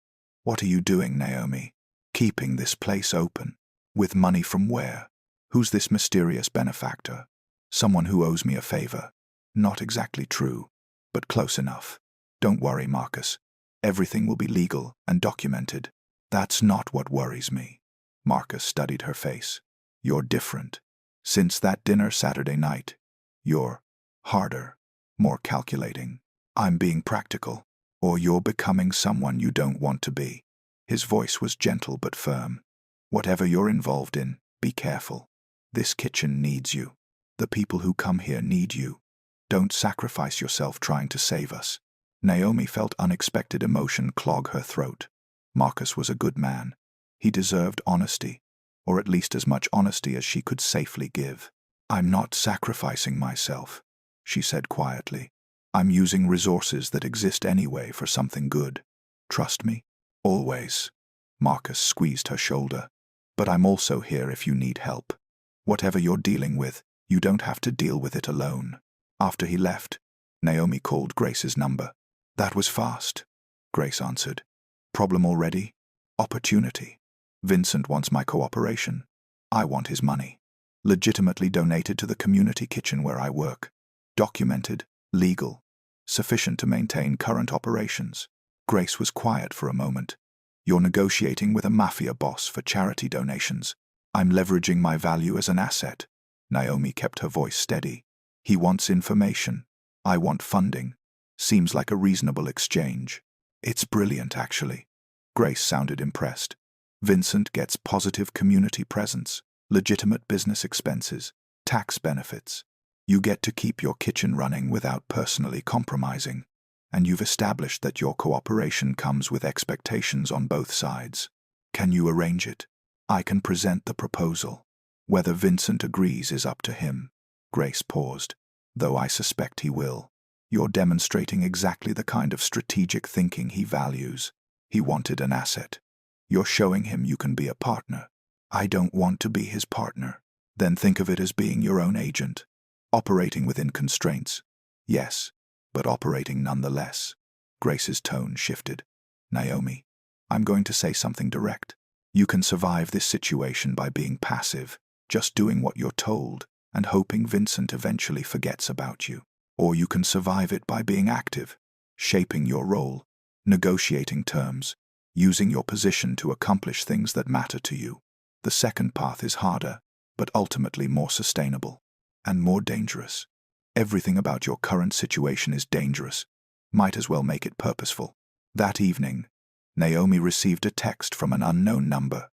What are you doing, Naomi? Keeping this place open. With money from where? Who's this mysterious benefactor? Someone who owes me a favor. Not exactly true, but close enough. Don't worry, Marcus. Everything will be legal and documented. That's not what worries me. Marcus studied her face. You're different. Since that dinner Saturday night, you're harder, more calculating. I'm being practical. or you're becoming someone you don't want to be. His voice was gentle but firm. Whatever you're involved in, be careful. This kitchen needs you. The people who come here need you. Don't sacrifice yourself trying to save us. Naomi felt unexpected emotion clog her throat. Marcus was a good man. He deserved honesty, or at least as much honesty as she could safely give. I'm not sacrificing myself, she said quietly. I'm using resources that exist anyway for something good. Trust me? Always. Marcus squeezed her shoulder. But I'm also here if you need help. Whatever you're dealing with, you don't have to deal with it alone. After he left, Naomi called Grace's number. That was fast, Grace answered. Problem already? Opportunity. Vincent wants my cooperation. I want his money. Legitimately donated to the community kitchen where I work. Documented, legal, sufficient to maintain current operations. Grace was quiet for a moment. You're negotiating with a Mafia boss for charity donations. I'm leveraging my value as an asset. Naomi kept her voice steady. He wants information. I want funding. Seems like a reasonable exchange. It's brilliant, actually. Grace sounded impressed. Vincent gets positive community presence, legitimate business expenses, tax benefits. You get to keep your kitchen running without personally compromising. And you've established that your cooperation comes with expectations on both sides. Can you arrange it? I can present the proposal. Whether Vincent agrees is up to him. Grace paused. Though I suspect he will. You're demonstrating exactly the kind of strategic thinking he values. He wanted an asset. You're showing him you can be a partner. I don't want to be his partner. Then think of it as being your own agent. Operating within constraints. Yes, but operating nonetheless. Grace's tone shifted. Naomi, I'm going to say something direct. You can survive this situation by being passive, just doing what you're told, and hoping Vincent eventually forgets about you. Or you can survive it by being active, shaping your role, negotiating terms, using your position to accomplish things that matter to you. The second path is harder, but ultimately more sustainable, and more dangerous. Everything about your current situation is dangerous. Might as well make it purposeful. That evening, Naomi received a text from an unknown number.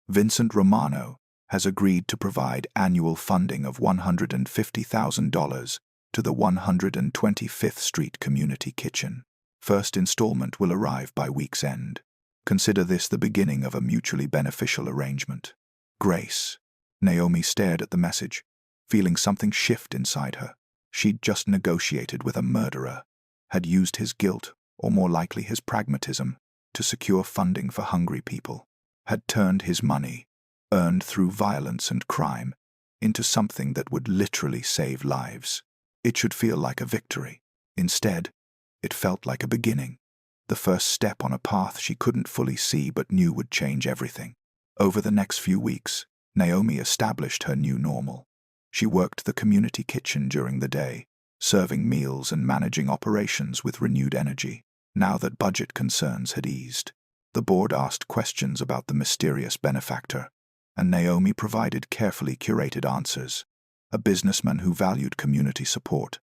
Vincent Romano has agreed to provide annual funding of $150,000 to the 125th Street Community Kitchen. First installment will arrive by week's end. Consider this the beginning of a mutually beneficial arrangement. Grace. Naomi stared at the message, feeling something shift inside her. She'd just negotiated with a murderer, had used his guilt, or more likely his pragmatism, to secure funding for hungry people, had turned his money, earned through violence and crime, into something that would literally save lives. It should feel like a victory. Instead, it felt like a beginning, the first step on a path she couldn't fully see but knew would change everything. Over the next few weeks, Naomi established her new normal. She worked the community kitchen during the day, serving meals and managing operations with renewed energy. Now that budget concerns had eased, the board asked questions about the mysterious benefactor, and Naomi provided carefully curated answers. A businessman who valued community support,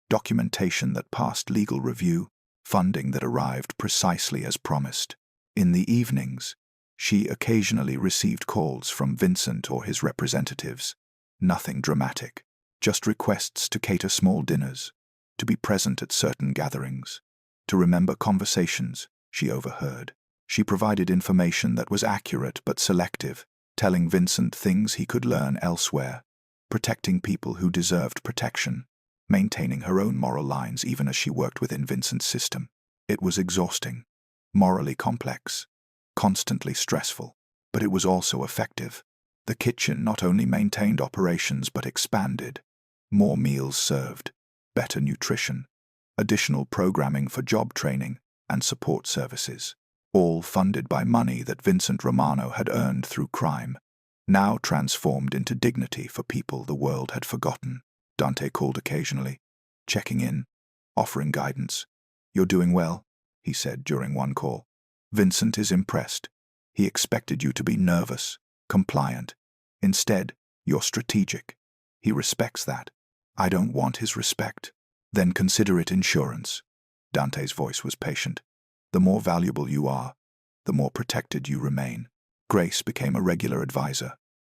documentation that passed legal review, funding that arrived precisely as promised. In the evenings, she occasionally received calls from Vincent or his representatives. Nothing dramatic, just requests to cater small dinners, to be present at certain gatherings, to remember conversations she overheard. She provided information that was accurate but selective, telling Vincent things he could learn elsewhere, protecting people who deserved protection, maintaining her own moral lines even as she worked within Vincent's system. It was exhausting, morally complex, constantly stressful, but it was also effective. The kitchen not only maintained operations but expanded. More meals served, better nutrition, additional programming for job training and support services, all funded by money that Vincent Romano had earned through crime, now transformed into dignity for people the world had forgotten. Dante called occasionally, checking in, offering guidance. "You're doing well," he said during one call. "Vincent is impressed. He expected you to be nervous, compliant. Instead, you're strategic. He respects that. I don't want his respect. Then consider it insurance." Dante's voice was patient. The more valuable you are, the more protected you remain. Grace became a regular advisor,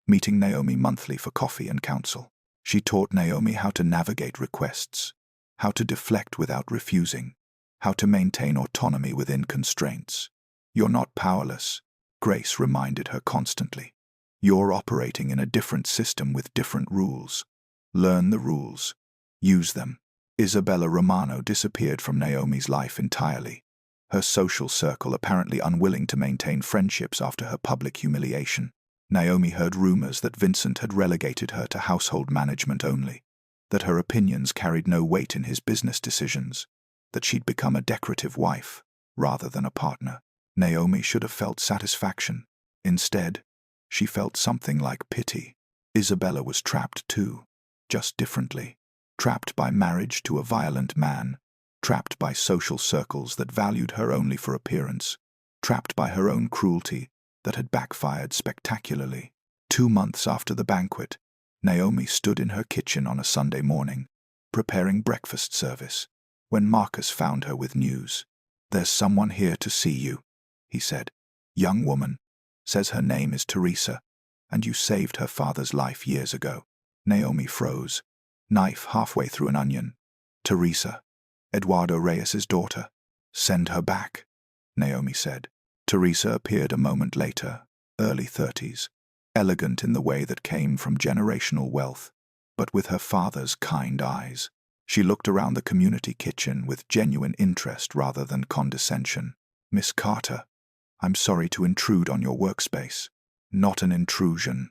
meeting Naomi monthly for coffee and counsel. She taught Naomi how to navigate requests, how to deflect without refusing, how to maintain autonomy within constraints. You're not powerless, Grace reminded her constantly. You're operating in a different system with different rules. Learn the rules. Use them. Isabella Romano disappeared from Naomi's life entirely, her social circle apparently unwilling to maintain friendships after her public humiliation. Naomi heard rumors that Vincent had relegated her to household management only, that her opinions carried no weight in his business decisions, that she'd become a decorative wife rather than a partner. Naomi should have felt satisfaction. Instead, she felt something like pity. Isabella was trapped too, just differently. Trapped by marriage to a violent man, trapped by social circles that valued her only for appearance, trapped by her own cruelty that had backfired spectacularly. 2 months after the banquet, Naomi stood in her kitchen on a Sunday morning, preparing breakfast service, when Marcus found her with news. "There's someone here to see you," he said. "Young woman. Says her name is Teresa, and you saved her father's life years ago." Naomi froze, knife halfway through an onion. "Teresa, Eduardo Reyes' daughter. Send her back," Naomi said. Teresa appeared a moment later, early 30s, elegant in the way that came from generational wealth, but with her father's kind eyes. She looked around the community kitchen with genuine interest rather than condescension. "Miss Carter, I'm sorry to intrude on your workspace." "Not an intrusion.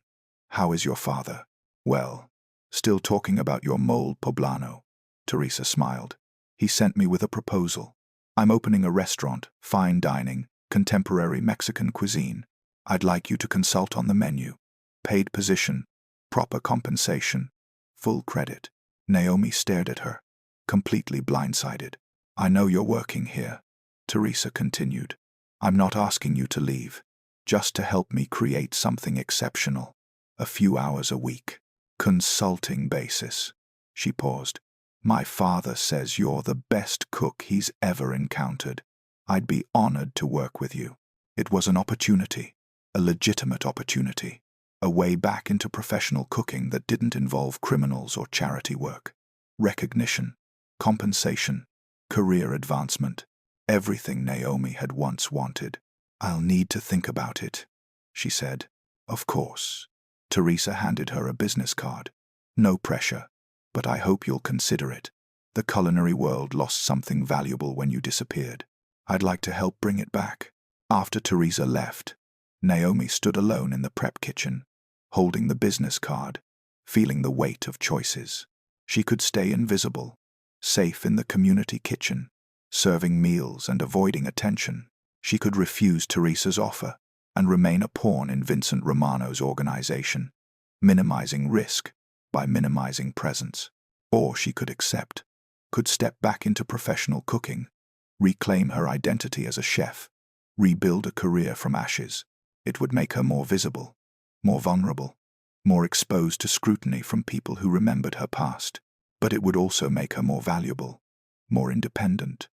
How is your father?" "Well, still talking about your mole poblano." Teresa smiled. "He sent me with a proposal. I'm opening a restaurant, fine dining, contemporary Mexican cuisine. I'd like you to consult on the menu. Paid position, proper compensation, full credit." Naomi stared at her, completely blindsided. "I know you're working here," Teresa continued. "I'm not asking you to leave, just to help me create something exceptional. A few hours a week. Consulting basis." She paused. "My father says you're the best cook he's ever encountered. I'd be honored to work with you." It was an opportunity, a legitimate opportunity, a way back into professional cooking that didn't involve criminals or charity work. Recognition, compensation, career advancement, everything Naomi had once wanted. "I'll need to think about it," she said. "Of course." Teresa handed her a business card. "No pressure, but I hope you'll consider it. The culinary world lost something valuable when you disappeared. I'd like to help bring it back." After Teresa left, Naomi stood alone in the prep kitchen, holding the business card, feeling the weight of choices. She could stay invisible, safe in the community kitchen, serving meals and avoiding attention. She could refuse Teresa's offer and remain a pawn in Vincent Romano's organization, minimizing risk by minimizing presence. Or she could accept, could step back into professional cooking, reclaim her identity as a chef, rebuild a career from ashes. It would make her more visible, more vulnerable, more exposed to scrutiny from people who remembered her past. But it would also make her more valuable, more independent,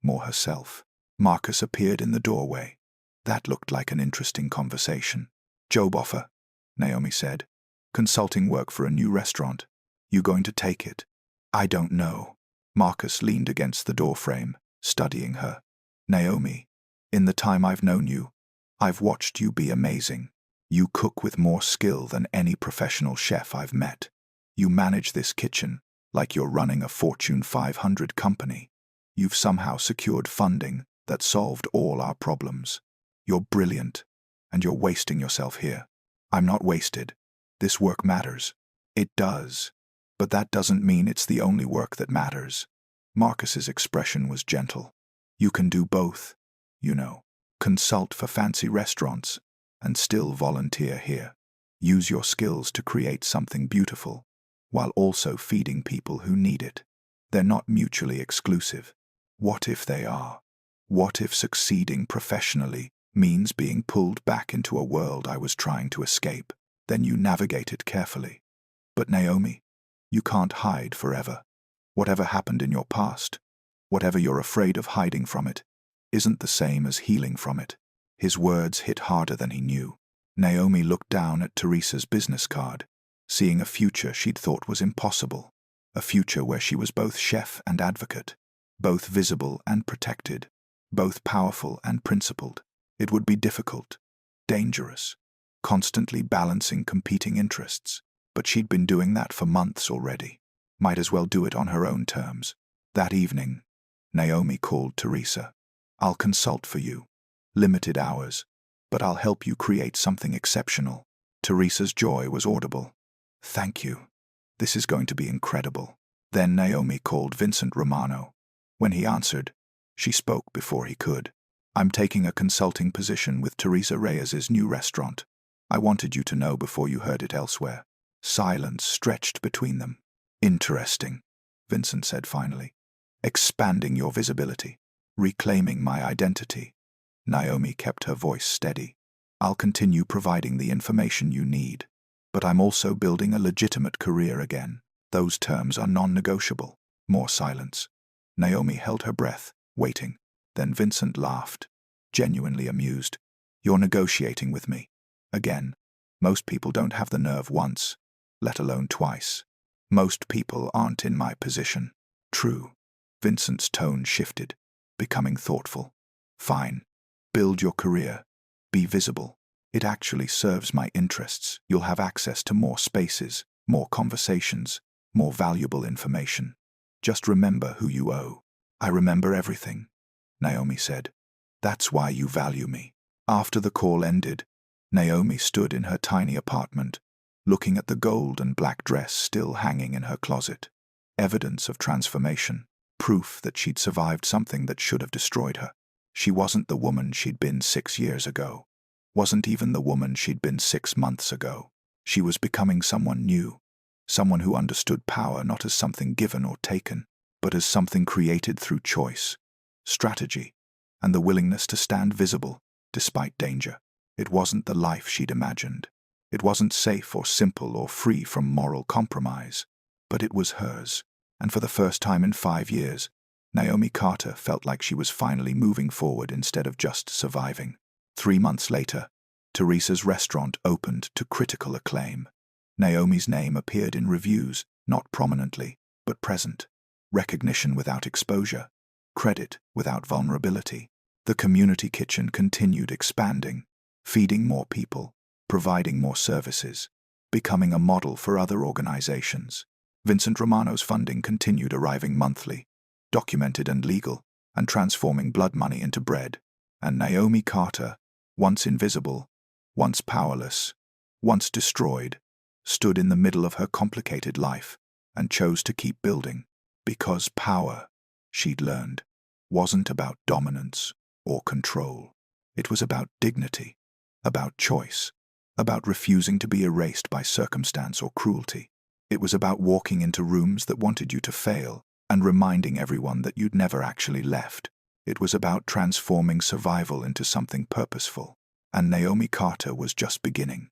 more herself. Marcus appeared in the doorway. That looked like an interesting conversation. "Job offer," Naomi said. "Consulting work for a new restaurant. You going to take it?" "I don't know." Marcus leaned against the doorframe, studying her. "Naomi, in the time I've known you, I've watched you be amazing. You cook with more skill than any professional chef I've met. You manage this kitchen like you're running a Fortune 500 company. You've somehow secured funding that solved all our problems. You're brilliant, and you're wasting yourself here." "I'm not wasted. This work matters." "It does, but that doesn't mean it's the only work that matters." Marcus's expression was gentle. "You can do both, you know. Consult for fancy restaurants and still volunteer here. Use your skills to create something beautiful, while also feeding people who need it. They're not mutually exclusive. What if they are? What if succeeding professionally means being pulled back into a world I was trying to escape? Then you navigate it carefully. But Naomi, you can't hide forever. Whatever happened in your past, whatever you're afraid of hiding from it, isn't the same as healing from it. His words hit harder than he knew. Naomi looked down at Teresa's business card, seeing a future she'd thought was impossible. A future where she was both chef and advocate, both visible and protected, both powerful and principled. It would be difficult, dangerous, constantly balancing competing interests. But she'd been doing that for months already. Might as well do it on her own terms. That evening, Naomi called Teresa. "I'll consult for you. Limited hours, but I'll help you create something exceptional." Teresa's joy was audible. "Thank you. This is going to be incredible." Then Naomi called Vincent Romano. When he answered, she spoke before he could. "I'm taking a consulting position with Teresa Reyes's new restaurant. I wanted you to know before you heard it elsewhere." Silence stretched between them. "Interesting," Vincent said finally. "Expanding your visibility. Reclaiming my identity." Naomi kept her voice steady. "I'll continue providing the information you need. But I'm also building a legitimate career again. Those terms are non-negotiable." More silence. Naomi held her breath, waiting. Then Vincent laughed, genuinely amused. "You're negotiating with me. Again. Most people don't have the nerve once, let alone twice. Most people aren't in my position." "True." Vincent's tone shifted, becoming thoughtful. "Fine. Build your career. Be visible. It actually serves my interests. You'll have access to more spaces, more conversations, more valuable information. Just remember who you owe." "I remember everything," Naomi said. "That's why you value me." After the call ended, Naomi stood in her tiny apartment, looking at the gold and black dress still hanging in her closet. Evidence of transformation, proof that she'd survived something that should have destroyed her. She wasn't the woman she'd been 6 years ago. Wasn't even the woman she'd been 6 months ago. She was becoming someone new, someone who understood power not as something given or taken, but as something created through choice, strategy, and the willingness to stand visible despite danger. It wasn't the life she'd imagined. It wasn't safe or simple or free from moral compromise, but it was hers. And for the first time in 5 years, Naomi Carter felt like she was finally moving forward instead of just surviving. 3 months later, Teresa's restaurant opened to critical acclaim. Naomi's name appeared in reviews, not prominently, but present. Recognition without exposure. Credit without vulnerability. The community kitchen continued expanding, feeding more people, providing more services, becoming a model for other organizations. Vincent Romano's funding continued arriving monthly, documented and legal, and transforming blood money into bread. And Naomi Carter, once invisible, once powerless, once destroyed, stood in the middle of her complicated life and chose to keep building. Because power, she'd learned, wasn't about dominance or control. It was about dignity, about choice, about refusing to be erased by circumstance or cruelty. It was about walking into rooms that wanted you to fail and reminding everyone that you'd never actually left. It was about transforming survival into something purposeful. And Naomi Carter was just beginning.